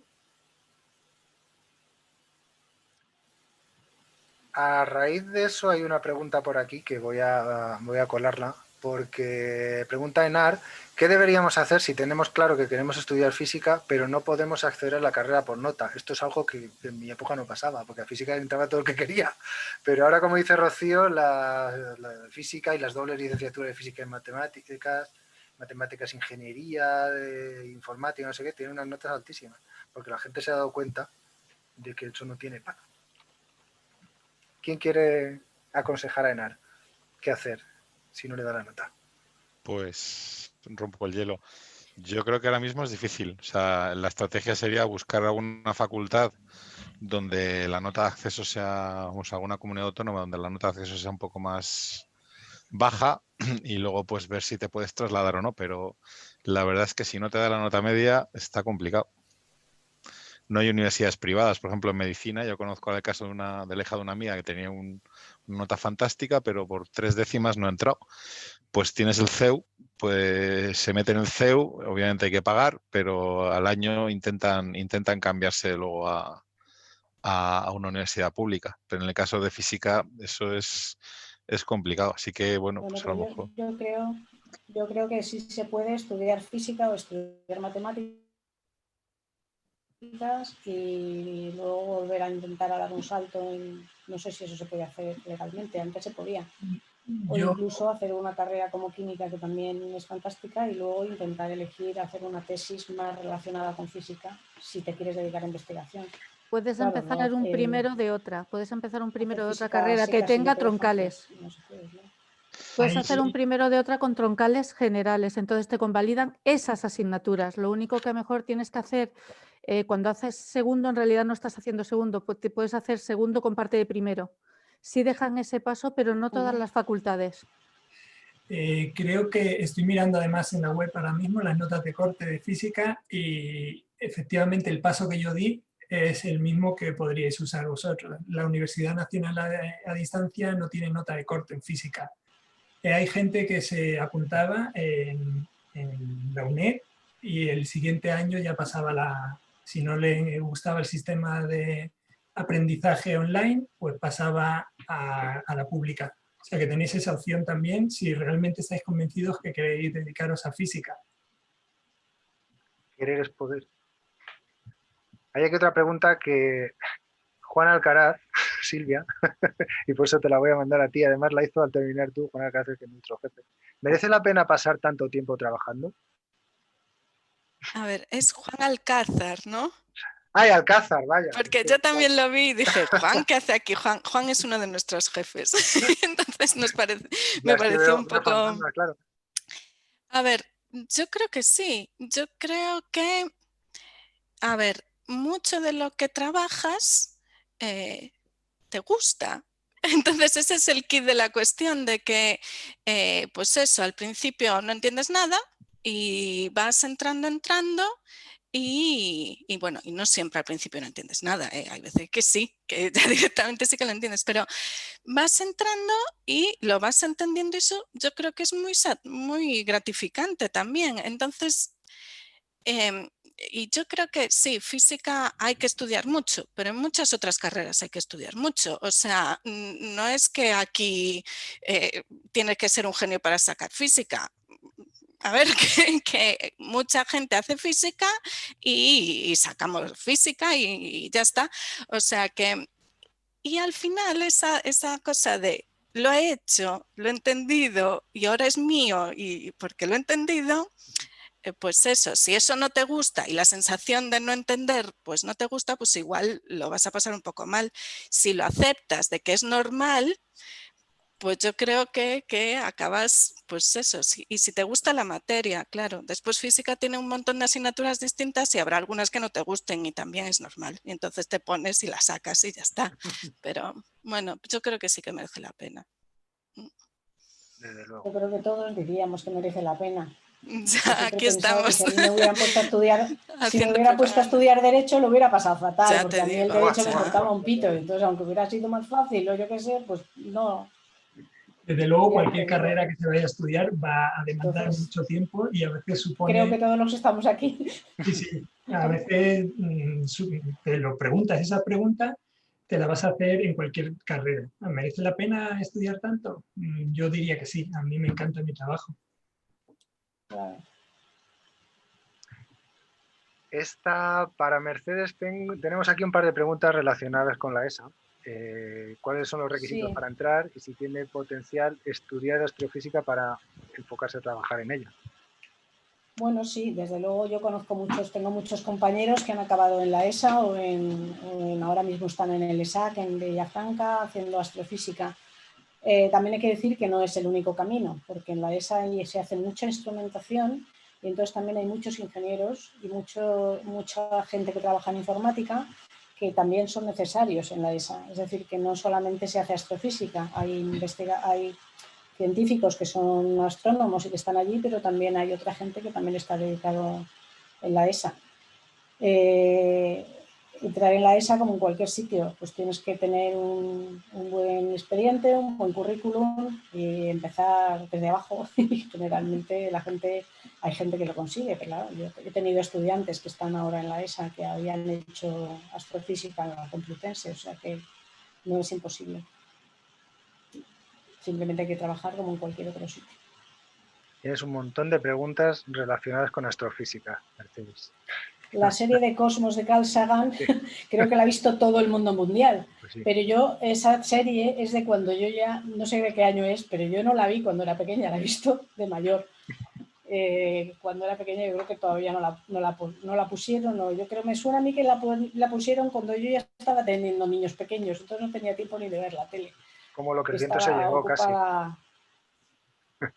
A raíz de eso hay una pregunta por aquí que voy a colarla, porque pregunta Enar, ¿qué deberíamos hacer si tenemos claro que queremos estudiar física, pero no podemos acceder a la carrera por nota? Esto es algo que en mi época no pasaba, porque a física entraba todo el que quería, pero ahora, como dice Rocío, la física y las dobles licenciaturas de física y matemáticas, ingeniería, informática, no sé qué, tienen unas notas altísimas, porque la gente se ha dado cuenta de que eso no tiene paga. ¿Quién quiere aconsejar a Enar qué hacer si no le da la nota? Pues rompo el hielo. Yo creo que ahora mismo es difícil. O sea, la estrategia sería buscar alguna facultad donde la nota de acceso sea, alguna comunidad autónoma donde la nota de acceso sea un poco más baja y luego pues ver si te puedes trasladar o no. Pero la verdad es que si no te da la nota media está complicado. No hay universidades privadas, por ejemplo, en medicina. Yo conozco el caso de la hija de una amiga que tenía una nota fantástica, pero por 3 décimas no ha entrado. Pues tienes el CEU, pues se mete en el CEU, obviamente hay que pagar, pero al año intentan cambiarse luego a una universidad pública. Pero en el caso de física eso es complicado. Así que, bueno, pues a lo mejor. Yo creo que sí se puede estudiar física o estudiar matemáticas y luego volver a intentar a dar un salto no sé si eso se puede hacer legalmente, antes se podía. O incluso hacer una carrera como química, que también es fantástica, y luego intentar elegir hacer una tesis más relacionada con física si te quieres dedicar a investigación. Puedes empezar un primero de otra, carrera que tenga troncales. No se puede, ¿no? Puedes hacer un primero de otra con troncales generales, entonces te convalidan esas asignaturas. Lo único que mejor tienes que hacer cuando haces segundo, en realidad no estás haciendo segundo, te puedes hacer segundo con parte de primero. Sí dejan ese paso, pero no todas las facultades. Creo que estoy mirando además en la web ahora mismo las notas de corte de física y efectivamente el paso que yo di es el mismo que podríais usar vosotros. La Universidad Nacional a Distancia no tiene nota de corte en física. Hay gente que se apuntaba en la UNED y el siguiente año ya pasaba si no le gustaba el sistema de aprendizaje online, pues pasaba a la pública. O sea que tenéis esa opción también si realmente estáis convencidos que queréis dedicaros a física. Querer es poder. Hay aquí otra pregunta que Juan Alcaraz, Silvia, y por eso te la voy a mandar a ti, además la hizo al terminar tú, Juan Alcaraz, que es nuestro jefe. ¿Merece la pena pasar tanto tiempo trabajando? A ver, es Juan Alcázar, ¿no? ¡Ay, Alcázar, vaya! Porque yo también lo vi y dije, Juan, ¿qué hace aquí? Juan es uno de nuestros jefes. Entonces me pareció un poco... Claro. A ver, yo creo que sí. Yo creo que, a ver, mucho de lo que trabajas te gusta. Entonces ese es el kit de la cuestión de que, pues eso, al principio no entiendes nada y vas entrando y bueno, y no siempre al principio no entiendes nada, hay veces que sí, que ya directamente sí que lo entiendes, pero vas entrando y lo vas entendiendo y eso yo creo que es muy gratificante también. Entonces, y yo creo que sí, física hay que estudiar mucho, pero en muchas otras carreras hay que estudiar mucho. O sea, no es que aquí tienes que ser un genio para sacar física. A ver, que mucha gente hace física y sacamos física y ya está. O sea que, y al final esa cosa de lo he hecho, lo he entendido y ahora es mío y porque lo he entendido, pues eso, si eso no te gusta y la sensación de no entender pues no te gusta, pues igual lo vas a pasar un poco mal. Si lo aceptas de que es normal, pues yo creo que acabas, pues eso, y si te gusta la materia, claro. Después física tiene un montón de asignaturas distintas y habrá algunas que no te gusten y también es normal. Y entonces te pones y la sacas y ya está. Pero bueno, yo creo que sí que merece la pena. Desde luego. Yo creo que todos diríamos que merece la pena. Ya, aquí Pensaba que estamos. si a mí me hubieran puesto a estudiar, si me Haciendo hubiera puesto a propaganda. estudiar Derecho, lo hubiera pasado fatal, Ya porque te a mí el digo. Derecho me Ya. importaba un pito. Entonces, aunque hubiera sido más fácil o yo qué sé, pues no. Desde luego, Ya te cualquier digo. carrera que se vaya a estudiar va a demandar Entonces, mucho tiempo y a veces supone... creo que todos los que estamos aquí. Sí, sí. A veces te lo preguntas, esa pregunta te la vas a hacer en cualquier carrera. ¿Merece la pena estudiar tanto? Yo diría que sí, a mí me encanta mi trabajo. Claro. Para Mercedes tenemos aquí un par de preguntas relacionadas con la ESA. ¿Cuáles son los requisitos Sí. para entrar y si tiene potencial estudiar astrofísica para enfocarse a trabajar en ella? Bueno, sí, desde luego yo tengo muchos compañeros que han acabado en la ESA o ahora mismo están en el ESAC, en Villafranca, haciendo astrofísica. También hay que decir que no es el único camino, porque en la ESA se hace mucha instrumentación y entonces también hay muchos ingenieros y mucha gente que trabaja en informática que también son necesarios en la ESA. Es decir, que no solamente se hace astrofísica, hay científicos que son astrónomos y que están allí, pero también hay otra gente que también está dedicado en la ESA. Entrar en la ESA, como en cualquier sitio, pues tienes que tener un buen expediente, un buen currículum y empezar desde abajo. Y generalmente hay gente que lo consigue, pero claro, yo he tenido estudiantes que están ahora en la ESA que habían hecho astrofísica en la Complutense, o sea que no es imposible. Simplemente hay que trabajar como en cualquier otro sitio. Tienes un montón de preguntas relacionadas con astrofísica, Mercedes. La serie de Cosmos de Carl Sagan, creo que la ha visto todo el mundo mundial. Pues sí. Pero esa serie es de cuando yo ya, no sé de qué año es, pero yo no la vi cuando era pequeña, la he visto de mayor. Cuando era pequeña yo creo que todavía no la pusieron, no. Yo creo, me suena a mí que la pusieron cuando yo ya estaba teniendo niños pequeños, entonces no tenía tiempo ni de ver la tele. Como lo que el viento se llevó ocupada... casi.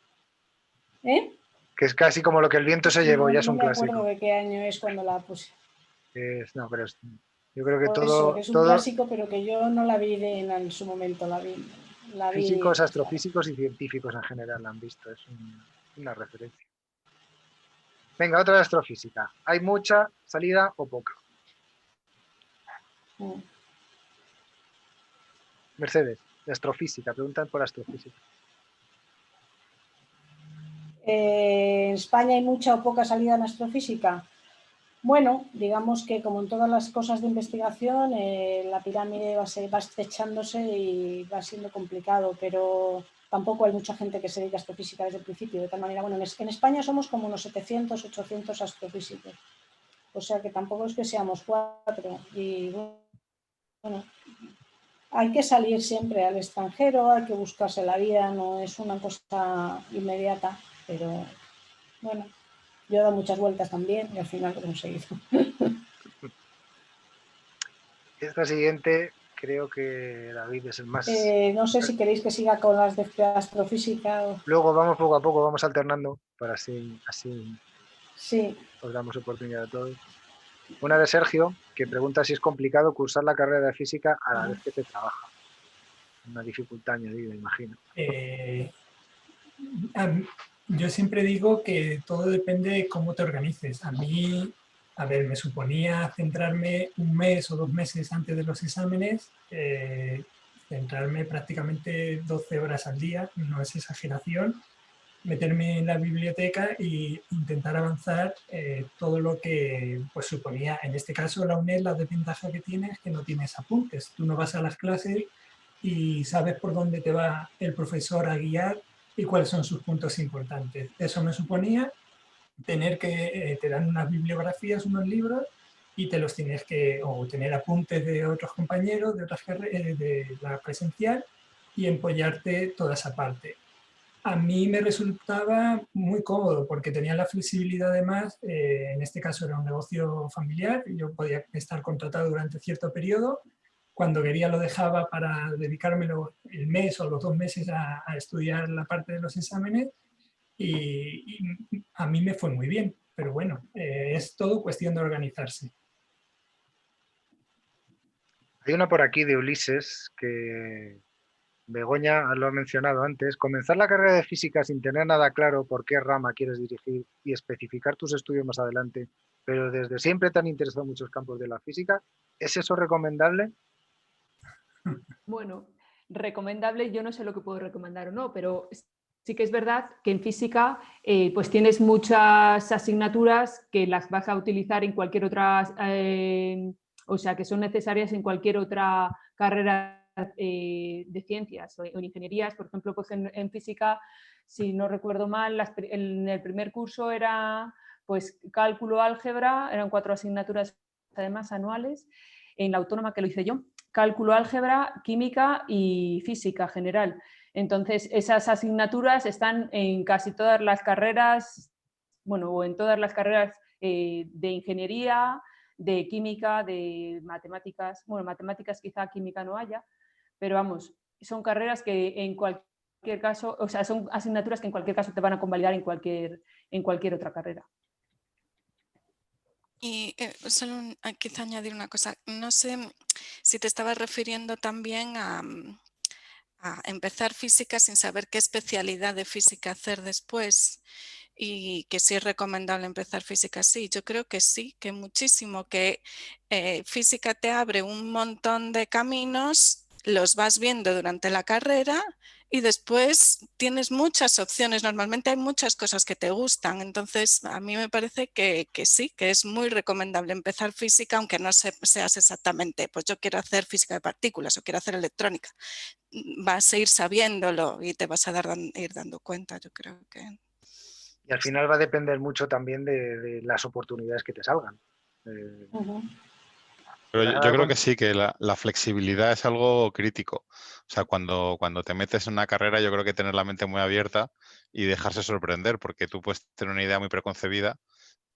¿Eh? Que es casi como lo que el viento se llevó, ya es un clásico. No me acuerdo de qué año es cuando la puse. No, pero yo creo que Por todo... eso, que es un clásico, pero que yo no la vi en su momento, la vi físicos, astrofísicos y científicos en general la han visto, es una referencia. Venga, otra de astrofísica. ¿Hay mucha salida o poca? Mercedes, de astrofísica, preguntan por astrofísica. ¿En España hay mucha o poca salida en astrofísica? Bueno, digamos que como en todas las cosas de investigación, la pirámide va estrechándose y va siendo complicado, pero tampoco hay mucha gente que se dedica a astrofísica desde el principio. De tal manera, bueno, en España somos como unos 700, 800 astrofísicos. O sea que tampoco es que seamos 4. Y bueno, hay que salir siempre al extranjero, hay que buscarse la vida, no es una cosa inmediata, pero bueno, yo he dado muchas vueltas también y al final lo he conseguido. Esta siguiente creo que David es el más... no sé si queréis que siga con las de astrofísica o... Luego vamos poco a poco, vamos alternando para así sí. Os damos oportunidad a todos. Una de Sergio, que pregunta si es complicado cursar la carrera de física a la vez que se trabaja. Una dificultad añadida, imagino. Yo siempre digo que todo depende de cómo te organices. A mí, me suponía centrarme 1 mes o 2 meses antes de los exámenes, centrarme prácticamente 12 horas al día, no es exageración, meterme en la biblioteca e intentar avanzar todo lo que pues, suponía, en este caso la UNED, la desventaja que tiene es que no tienes apuntes. Tú no vas a las clases y sabes por dónde te va el profesor a guiar y cuáles son sus puntos importantes. Eso me suponía tener que, te dan unas bibliografías, unos libros, y te los tienes que, o tener apuntes de otros compañeros, de otras de la presencial, y empollarte toda esa parte. A mí me resultaba muy cómodo porque tenía la flexibilidad además, en este caso era un negocio familiar, yo podía estar contratado durante cierto periodo, cuando quería lo dejaba para dedicármelo el mes o los 2 meses a estudiar la parte de los exámenes y a mí me fue muy bien, pero bueno, es todo cuestión de organizarse. Hay una por aquí de Ulises que Begoña lo ha mencionado antes. Comenzar la carrera de física sin tener nada claro por qué rama quieres dirigir y especificar tus estudios más adelante, pero desde siempre te han interesado muchos campos de la física, ¿es eso recomendable? Bueno, recomendable, yo no sé lo que puedo recomendar o no, pero sí que es verdad que en física pues tienes muchas asignaturas que las vas a utilizar en cualquier otra, o sea, que son necesarias en cualquier otra carrera de ciencias o en ingenierías. Por ejemplo, pues en física, si no recuerdo mal, en el primer curso era pues cálculo, álgebra, eran 4 asignaturas además anuales, en la autónoma que lo hice yo. Cálculo, álgebra, química y física general. Entonces, esas asignaturas están en casi todas las carreras, bueno, o en todas las carreras de ingeniería, de química, de matemáticas. Bueno, matemáticas quizá química no haya, pero vamos, son carreras que en cualquier caso, o sea, son asignaturas que en cualquier caso te van a convalidar en cualquier otra carrera. Y solo quizá añadir una cosa, no sé si te estabas refiriendo también a empezar física sin saber qué especialidad de física hacer después y que sí es recomendable empezar física así. Yo creo que sí, que muchísimo, que física te abre un montón de caminos, los vas viendo durante la carrera y después tienes muchas opciones. Normalmente hay muchas cosas que te gustan, entonces a mí me parece que sí, que es muy recomendable empezar física, aunque no seas exactamente, pues yo quiero hacer física de partículas o quiero hacer electrónica. Vas a ir sabiéndolo y te vas a ir dando cuenta, yo creo que... Y al final va a depender mucho también de las oportunidades que te salgan. Pero yo creo que sí, que la flexibilidad es algo crítico. O sea, cuando te metes en una carrera, yo creo que tener la mente muy abierta y dejarse sorprender, porque tú puedes tener una idea muy preconcebida,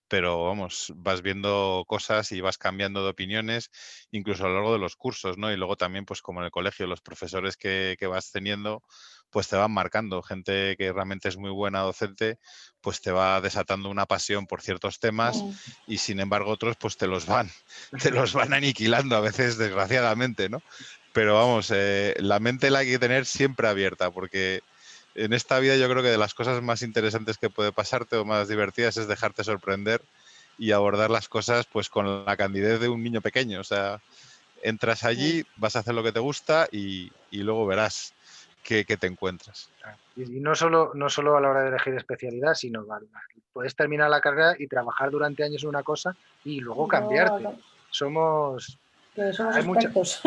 pero vamos, vas viendo cosas y vas cambiando de opiniones, incluso a lo largo de los cursos, ¿no? Y luego también, pues como en el colegio, los profesores que vas teniendo, pues te van marcando. Gente que realmente es muy buena docente, pues te va desatando una pasión por ciertos temas y sin embargo otros, pues te los van aniquilando a veces, desgraciadamente, ¿no? Pero vamos, la mente la hay que tener siempre abierta, porque en esta vida yo creo que de las cosas más interesantes que puede pasarte o más divertidas es dejarte sorprender y abordar las cosas pues con la candidez de un niño pequeño. O sea, entras allí, vas a hacer lo que te gusta y luego verás qué te encuentras. Y no solo a la hora de elegir especialidad, sino puedes terminar la carrera y trabajar durante años en una cosa y luego cambiarte. Somos expertos.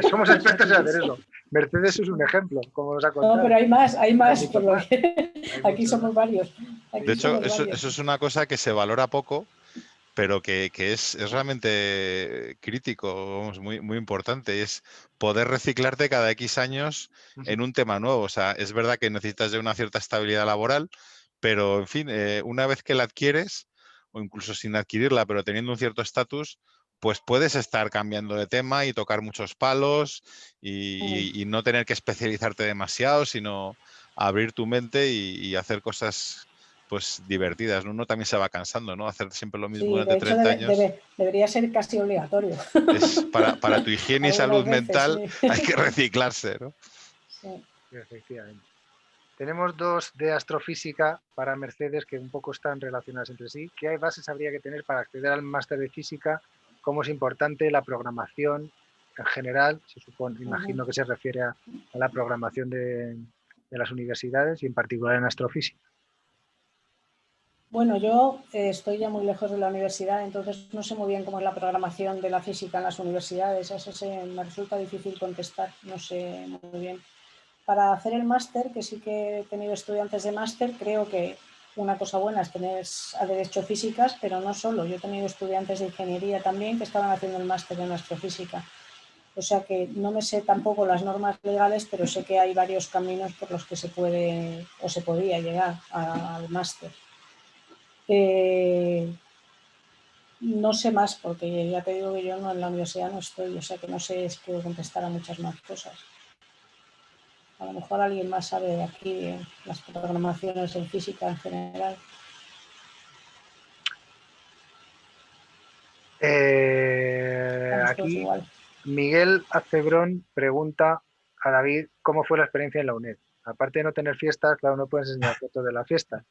Somos expertos en hacer eso. Mercedes es un ejemplo, como nos ha contado. No, pero hay más, por lo que aquí somos varios. De hecho, eso es una cosa que se valora poco, pero que es realmente crítico, vamos, muy, muy importante, es poder reciclarte cada X años en un tema nuevo. O sea, es verdad que necesitas de una cierta estabilidad laboral, pero, en fin, una vez que la adquieres, o incluso sin adquirirla, pero teniendo un cierto estatus, pues puedes estar cambiando de tema y tocar muchos palos y no tener que especializarte demasiado, sino abrir tu mente y hacer cosas pues divertidas, ¿no? Uno también se va cansando, ¿no? Hacer siempre lo mismo durante 30 años. Debería ser casi obligatorio. Es para tu higiene y salud mental hay que reciclarse, ¿no? Sí, efectivamente. Tenemos 2 de astrofísica para Mercedes que un poco están relacionadas entre sí. ¿Qué bases habría que tener para acceder al máster de física? ¿Cómo es importante la programación en general? Se supone, imagino que se refiere a la programación de las universidades y en particular en astrofísica. Bueno, yo estoy ya muy lejos de la universidad, entonces no sé muy bien cómo es la programación de la física en las universidades. Eso me resulta difícil contestar, no sé muy bien. Para hacer el máster, que sí que he tenido estudiantes de máster, creo que una cosa buena es tener a derecho físicas, pero no solo. Yo he tenido estudiantes de ingeniería también que estaban haciendo el máster en astrofísica. O sea que no me sé tampoco las normas legales, pero sé que hay varios caminos por los que se puede o se podía llegar al máster. No sé más, porque ya te digo que yo no, en la universidad no estoy, o sea que no sé si puedo contestar a muchas más cosas. A lo mejor alguien más sabe de aquí de las programaciones en física en general. Estamos todos Aquí igual. Miguel Acebrón pregunta a David cómo fue la experiencia en la UNED. Aparte de no tener fiestas, claro, no puedes enseñar fotos de la fiesta.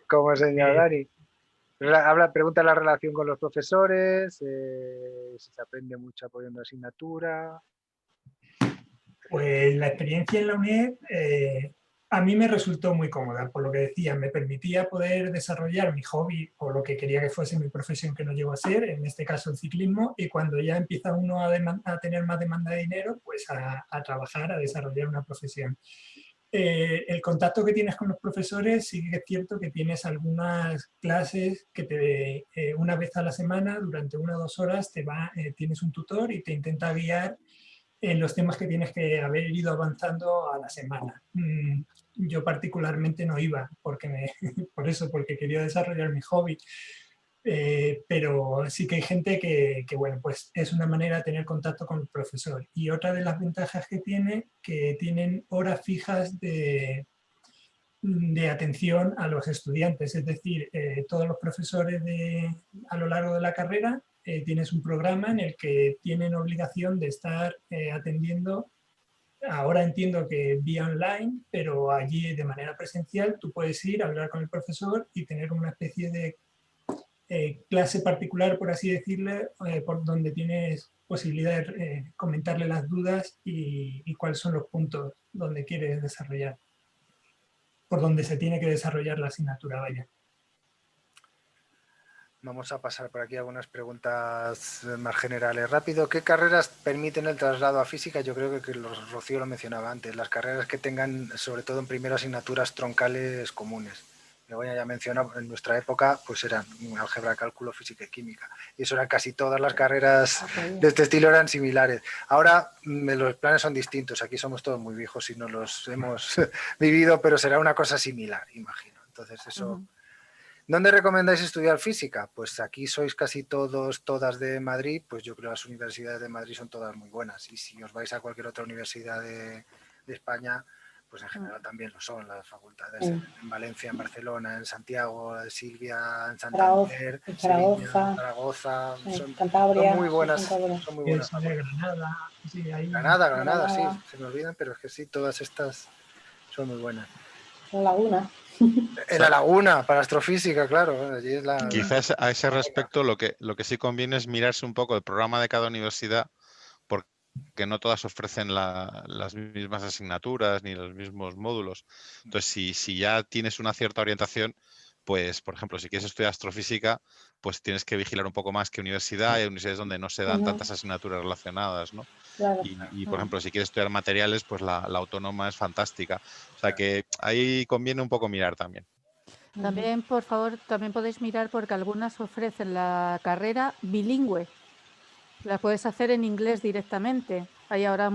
¿Cómo enseña Dani? Pregunta la relación con los profesores, si se aprende mucho apoyando la asignatura. Pues la experiencia en la UNED a mí me resultó muy cómoda, por lo que decía, me permitía poder desarrollar mi hobby o lo que quería que fuese mi profesión que no llegó a ser, en este caso el ciclismo, y cuando ya empieza uno a tener más demanda de dinero, pues a trabajar, a desarrollar una profesión. El contacto que tienes con los profesores, sí que es cierto que tienes algunas clases que una vez a la semana, durante 1 o 2 horas, tienes un tutor y te intenta guiar en los temas que tienes que haber ido avanzando a la semana. Yo particularmente no iba, porque quería desarrollar mi hobby. Pero sí que hay gente que, bueno, pues es una manera de tener contacto con el profesor. Y otra de las ventajas que tienen horas fijas de atención a los estudiantes, es decir, todos los profesores a lo largo de la carrera tienes un programa en el que tienen obligación de estar atendiendo. Ahora entiendo que vía online, pero allí de manera presencial tú puedes ir a hablar con el profesor y tener una especie de clase particular, por así decirle, por donde tienes posibilidad de comentarle las dudas y cuáles son los puntos donde quieres desarrollar, por donde se tiene que desarrollar la asignatura, vaya. Vamos a pasar por aquí algunas preguntas más generales. Rápido, ¿qué carreras permiten el traslado a física? Yo creo que Rocío lo mencionaba antes, las carreras que tengan, sobre todo en primera, asignaturas troncales comunes. Begoña ya mencionó, en nuestra época, pues eran álgebra, cálculo, física y química. Y eso eran casi todas las carreras de este estilo eran similares. Ahora los planes son distintos, aquí somos todos muy viejos y no los hemos vivido, pero será una cosa similar, imagino. Entonces eso... ¿Dónde recomendáis estudiar física? Pues aquí sois casi todas de Madrid, pues yo creo que las universidades de Madrid son todas muy buenas. Y si os vais a cualquier otra universidad de España, pues en general también lo son las facultades. En Valencia, en Barcelona, en Santiago, en Silvia, en Santander, Sevilla, Zaragoza, Cantabria, son muy buenas. Son muy buenas. Granada, sí, Granada, sí, se me olvidan, pero es que sí, todas estas son muy buenas. La Laguna. En la Laguna, para astrofísica, claro. Allí es Quizás a ese respecto lo que sí conviene es mirarse un poco el programa de cada universidad, porque no todas ofrecen las mismas asignaturas ni los mismos módulos. Entonces, si ya tienes una cierta orientación, pues, por ejemplo, si quieres estudiar astrofísica, pues tienes que vigilar un poco más qué universidad. Hay universidades donde no se dan tantas asignaturas relacionadas, ¿no? Claro. Y, por ejemplo, si quieres estudiar materiales, pues la autónoma es fantástica. O sea que ahí conviene un poco mirar también. También, por favor, también podéis mirar porque algunas ofrecen la carrera bilingüe. La puedes hacer en inglés directamente. Hay ahora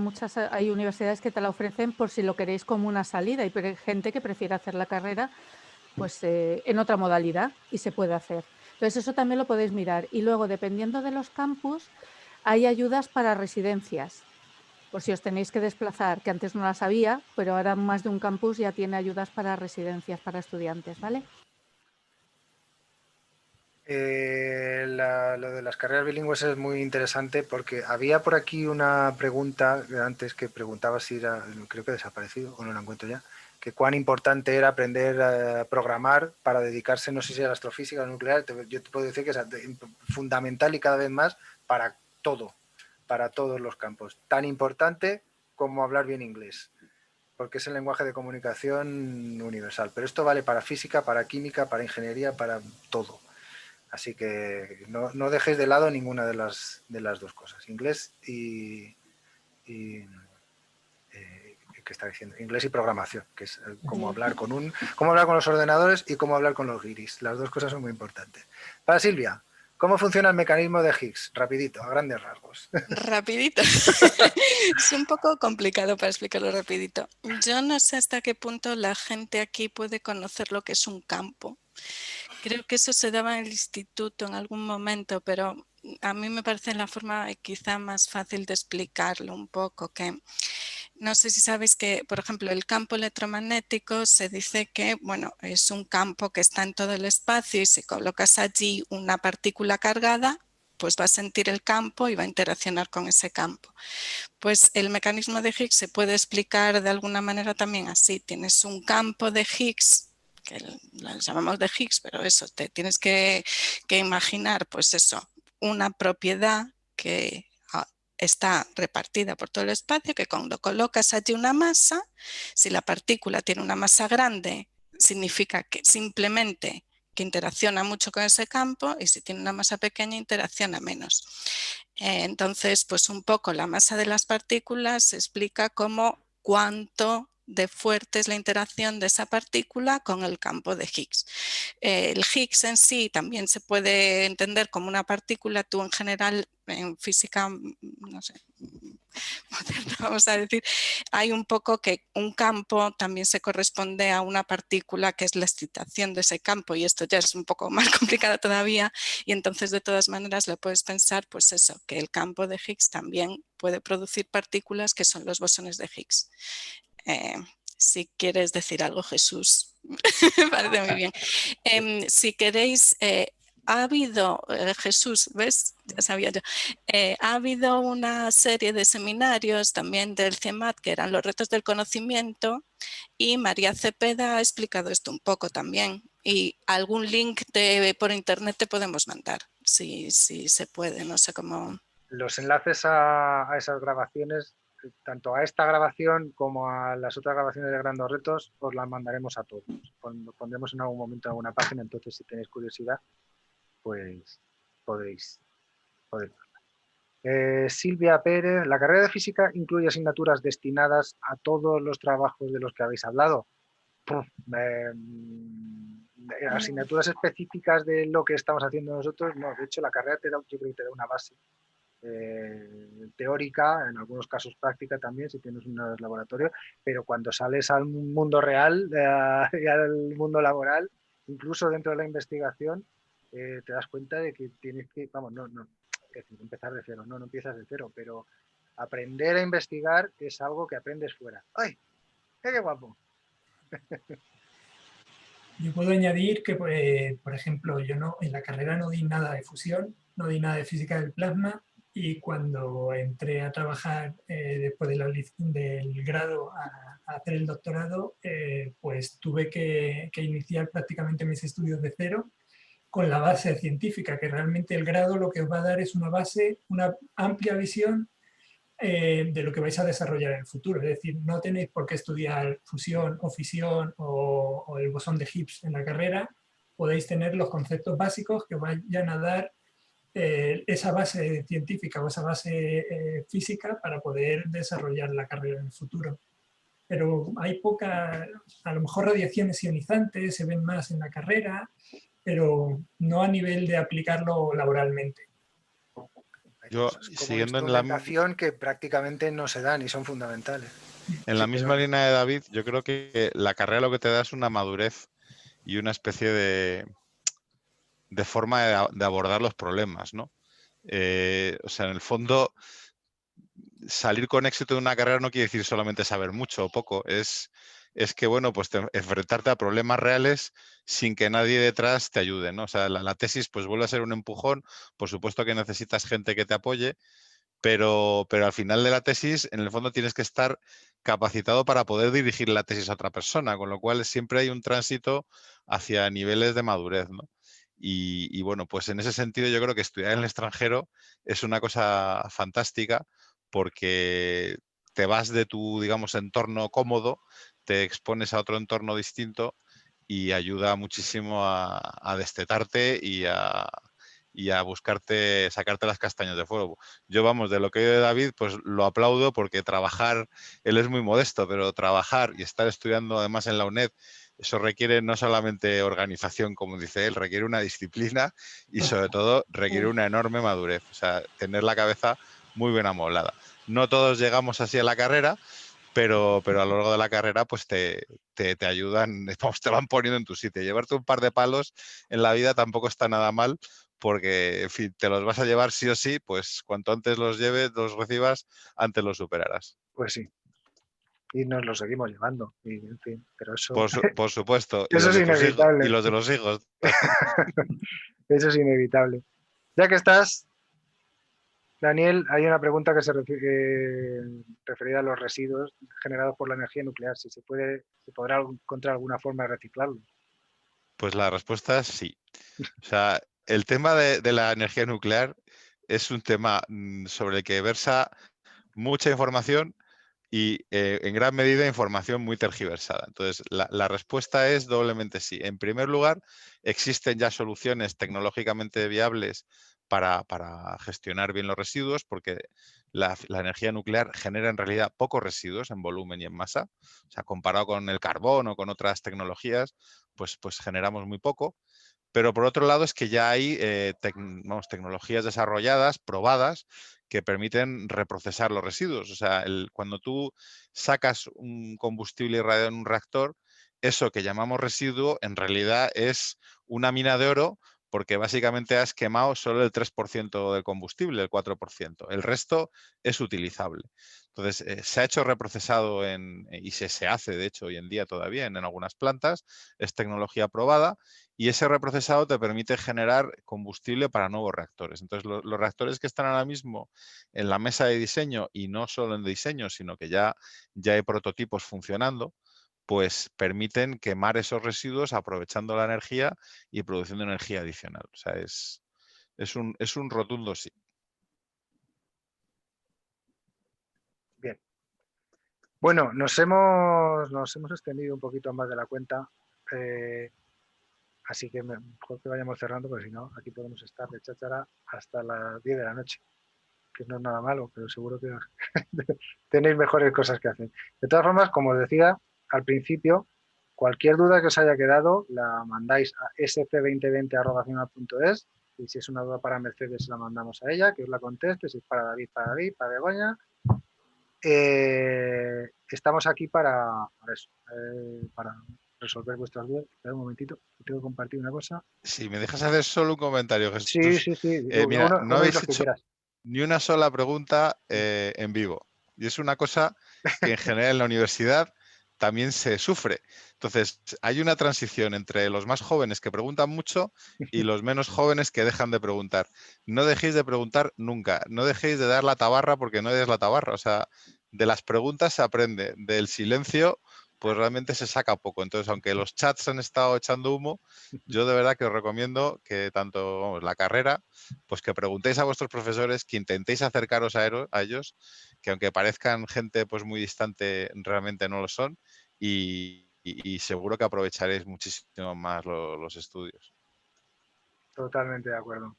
hay universidades que te la ofrecen por si lo queréis como una salida. Hay gente que prefiere hacer la carrera pues, en otra modalidad y se puede hacer. Entonces eso también lo podéis mirar. Y luego, dependiendo de los campus, hay ayudas para residencias. Por si os tenéis que desplazar, que antes no las había, pero ahora más de un campus ya tiene ayudas para residencias para estudiantes, ¿vale? Lo de las carreras bilingües es muy interesante porque había por aquí una pregunta antes que preguntaba si era, creo que ha desaparecido o no la encuentro ya, que cuán importante era aprender a programar para dedicarse, no sé si a la astrofísica o nuclear. Yo te puedo decir que es fundamental y cada vez más para todo, para todos los campos. Tan importante como hablar bien inglés. porque es el lenguaje de comunicación universal. Pero esto vale para física, para química, para ingeniería, para todo. Así que no dejéis de lado ninguna de las dos cosas, inglés y ¿qué está diciendo? Inglés y programación, que es cómo hablar con los ordenadores y cómo hablar con los guiris. Las dos cosas son muy importantes. Para Silvia, ¿cómo funciona el mecanismo de Higgs? Rapidito, a grandes rasgos. Rapidito. Es un poco complicado para explicarlo rapidito. Yo no sé hasta qué punto la gente aquí puede conocer lo que es un campo. Creo que eso se daba en el instituto en algún momento, pero a mí me parece la forma quizá más fácil de explicarlo un poco, que no sé si sabéis que, por ejemplo, el campo electromagnético se dice que, bueno, es un campo que está en todo el espacio y si colocas allí una partícula cargada, pues va a sentir el campo y va a interaccionar con ese campo. Pues el mecanismo de Higgs se puede explicar de alguna manera también así. Tienes un campo de Higgs, que lo llamamos de Higgs, pero eso, te tienes que imaginar, pues eso, una propiedad que está repartida por todo el espacio, que cuando colocas allí una masa, si la partícula tiene una masa grande, significa que simplemente que interacciona mucho con ese campo y si tiene una masa pequeña interacciona menos. Entonces, pues un poco la masa de las partículas se explica como cuánto de fuerte es la interacción de esa partícula con el campo de Higgs. El Higgs en sí también se puede entender como una partícula. Tú en general en física, no sé, vamos a decir, hay un poco que un campo también se corresponde a una partícula que es la excitación de ese campo y esto ya es un poco más complicado todavía y entonces de todas maneras le puedes pensar pues eso, que el campo de Higgs también puede producir partículas que son los bosones de Higgs. Si quieres decir algo, Jesús, me parece muy bien. Si queréis, ha habido, Jesús, ¿ves? Ya sabía yo. Ha habido una serie de seminarios también del CIEMAT que eran los retos del conocimiento y María Cepeda ha explicado esto un poco también y algún link por internet te podemos mandar, si se puede, no sé cómo. Los enlaces a esas grabaciones, tanto a esta grabación como a las otras grabaciones de Grandes Retos, os las mandaremos a todos. Pondremos en algún momento en alguna página, entonces si tenéis curiosidad, pues podéis verla. Silvia Pérez, ¿la carrera de física incluye asignaturas destinadas a todos los trabajos de los que habéis hablado? Asignaturas específicas de lo que estamos haciendo nosotros, no. De hecho, la carrera yo creo que te da una base teórica, en algunos casos práctica también, si tienes un laboratorio, pero cuando sales al mundo real y al mundo laboral, incluso dentro de la investigación, te das cuenta de que tienes que, vamos, es decir, empezar de cero, no empiezas de cero, pero aprender a investigar es algo que aprendes fuera. ¡Ay! ¡Qué guapo! Yo puedo añadir que, por ejemplo, yo en la carrera no di nada de fusión, no di nada de física del plasma y cuando entré a trabajar después del grado a hacer el doctorado, pues tuve que iniciar prácticamente mis estudios de cero con la base científica, que realmente el grado lo que os va a dar es una base, una amplia visión de lo que vais a desarrollar en el futuro. Es decir, no tenéis por qué estudiar fusión o fisión o el bosón de Higgs en la carrera. Podéis tener los conceptos básicos que vayan a dar esa base científica o esa base física para poder desarrollar la carrera en el futuro. Pero hay poca, a lo mejor radiaciones ionizantes se ven más en la carrera, pero no a nivel de aplicarlo laboralmente. Yo, siguiendo en la instrumentación que prácticamente no se dan y son fundamentales. En la misma línea de David, yo creo que la carrera lo que te da es una madurez y una especie de forma de abordar los problemas, ¿no? O sea, en el fondo, salir con éxito de una carrera no quiere decir solamente saber mucho o poco, es que, bueno, pues enfrentarte a problemas reales sin que nadie detrás te ayude, ¿no? O sea, la tesis pues vuelve a ser un empujón, por supuesto que necesitas gente que te apoye, pero al final de la tesis, en el fondo tienes que estar capacitado para poder dirigir la tesis a otra persona, con lo cual siempre hay un tránsito hacia niveles de madurez, ¿no? Y bueno, pues en ese sentido yo creo que estudiar en el extranjero es una cosa fantástica porque te vas de tu, digamos, entorno cómodo, te expones a otro entorno distinto y ayuda muchísimo a destetarte y a buscarte, sacarte las castañas de fuego. Yo, vamos, de lo que oye David, pues lo aplaudo porque trabajar, él es muy modesto, pero trabajar y estar estudiando además en la UNED, eso requiere no solamente organización, como dice él, requiere una disciplina y sobre todo requiere una enorme madurez, o sea, tener la cabeza muy bien amoblada. No todos llegamos así a la carrera, pero a lo largo de la carrera pues te ayudan, vamos, te van poniendo en tu sitio. Llevarte un par de palos en la vida tampoco está nada mal, porque, en fin, te los vas a llevar sí o sí, pues cuanto antes los lleves, los recibas, antes los superarás. Pues sí, y nos lo seguimos llevando, y, en fin, pero eso, Por supuesto, y eso los es de tus hijos, y inevitable. los de los hijos. Eso es inevitable. Ya que estás, Daniel, hay una pregunta que se referida a los residuos generados por la energía nuclear, si se podrá encontrar alguna forma de reciclarlos. Pues la respuesta es sí. O sea, el tema de la energía nuclear es un tema sobre el que versa mucha información y en gran medida información muy tergiversada. Entonces, la respuesta es doblemente sí. En primer lugar, existen ya soluciones tecnológicamente viables para gestionar bien los residuos, porque la energía nuclear genera en realidad pocos residuos en volumen y en masa. O sea, comparado con el carbón o con otras tecnologías, pues generamos muy poco. Pero por otro lado es que ya hay tecnologías desarrolladas, probadas, que permiten reprocesar los residuos. O sea, cuando tú sacas un combustible irradiado en un reactor, eso que llamamos residuo en realidad es una mina de oro, porque básicamente has quemado solo el 3% del combustible, el 4%. El resto es utilizable. Entonces, se ha hecho reprocesado y se hace, de hecho, hoy en día todavía en algunas plantas. Es tecnología probada y ese reprocesado te permite generar combustible para nuevos reactores. Entonces, los reactores que están ahora mismo en la mesa de diseño, y no solo en diseño, sino que ya hay prototipos funcionando, pues permiten quemar esos residuos aprovechando la energía y produciendo energía adicional. O sea, es un rotundo sí. Bien. Bueno, nos hemos extendido un poquito más de la cuenta, así que mejor que vayamos cerrando, porque si no, aquí podemos estar de cháchara hasta las 10 de la noche, que no es nada malo, pero seguro que tenéis mejores cosas que hacer. De todas formas, como os decía al principio, cualquier duda que os haya quedado la mandáis a sc2020@gmail.es, y si es una duda para Mercedes la mandamos a ella, que os la conteste, si es para David, para Begoña. Estamos aquí para eso, para resolver vuestras dudas. Espera un momentito, tengo que compartir una cosa. Si me dejas hacer solo un comentario, Sí, Jesús. sí, sí. Mira, no Uno y habéis los que hecho quieras. ni una sola pregunta en vivo. Y es una cosa que en general en la universidad también se sufre. Entonces, hay una transición entre los más jóvenes que preguntan mucho y los menos jóvenes que dejan de preguntar. No dejéis de preguntar nunca. No dejéis de dar la tabarra porque no des la tabarra. O sea, de las preguntas se aprende. Del silencio, pues realmente se saca poco. Entonces, aunque los chats han estado echando humo, yo de verdad que os recomiendo que tanto la carrera, pues que preguntéis a vuestros profesores, que intentéis acercaros a ellos, que aunque parezcan gente pues muy distante, realmente no lo son, y seguro que aprovecharéis muchísimo más los estudios. Totalmente de acuerdo.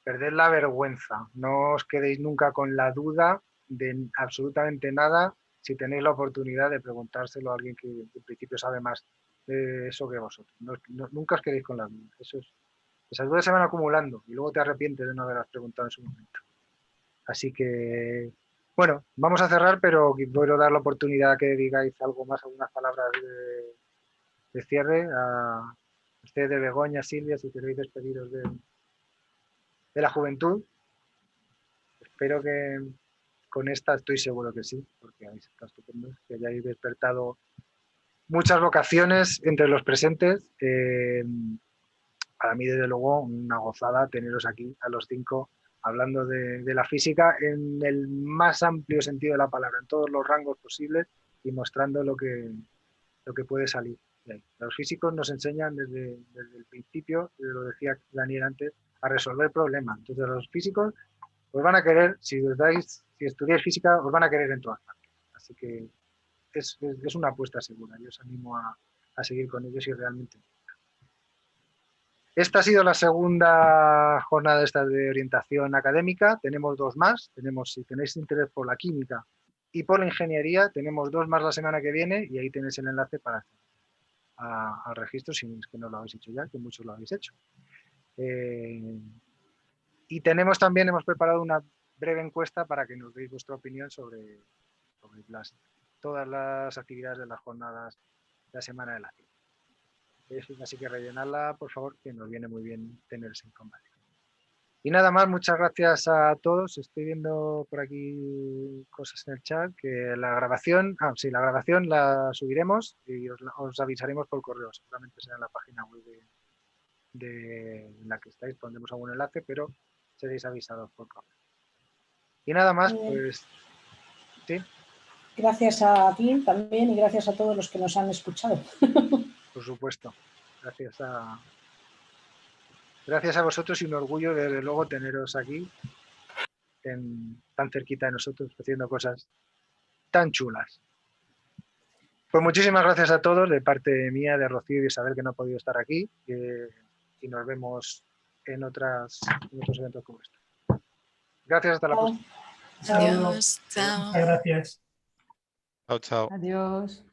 Perded la vergüenza. No os quedéis nunca con la duda de absolutamente nada si tenéis la oportunidad de preguntárselo a alguien que en principio sabe más de eso que vosotros. Nunca os quedéis con la duda. Esas dudas se van acumulando y luego te arrepientes de no haberlas preguntado en su momento. Así que, bueno, vamos a cerrar, pero quiero dar la oportunidad que digáis algo más, algunas palabras de cierre a ustedes, de Begoña, Silvia, si queréis despediros de la juventud. Espero que con esta, estoy seguro que sí, porque habéis estado estupendos, que hayáis despertado muchas vocaciones entre los presentes. Para mí, desde luego, una gozada teneros aquí a los 5 hablando de la física en el más amplio sentido de la palabra, en todos los rangos posibles y mostrando lo que puede salir de ahí. Los físicos nos enseñan desde el principio, lo decía Daniel antes, a resolver problemas. Entonces los físicos os van a querer, si estudiáis física, os van a querer en todas partes. Así que es una apuesta segura. Yo os animo a seguir con ellos y realmente. Esta ha sido la segunda jornada de orientación académica. Tenemos 2 más. Si tenéis interés por la química y por la ingeniería, tenemos 2 más la semana que viene y ahí tenéis el enlace para hacer al registro, si es que no lo habéis hecho ya, que muchos lo habéis hecho. Y hemos preparado una breve encuesta para que nos deis vuestra opinión sobre todas las actividades de las jornadas de la Semana de la Ciencia. Así que rellenadla, por favor, que nos viene muy bien tener esa información. Y nada más, muchas gracias a todos. Estoy viendo por aquí cosas en el chat, que la grabación la subiremos y os avisaremos por correo. Seguramente será en la página web de la que estáis, pondremos algún enlace, pero seréis avisados por correo. Y nada más, pues sí. Gracias a ti también y gracias a todos los que nos han escuchado. Por supuesto. Gracias a vosotros y un orgullo, desde luego, teneros aquí tan cerquita de nosotros, haciendo cosas tan chulas. Pues muchísimas gracias a todos, de parte mía, de Rocío y de Isabel, que no ha podido estar aquí, y nos vemos en otros eventos como este. Gracias, hasta la próxima. Adiós, chao. Muchas gracias. Chao, chao. Adiós.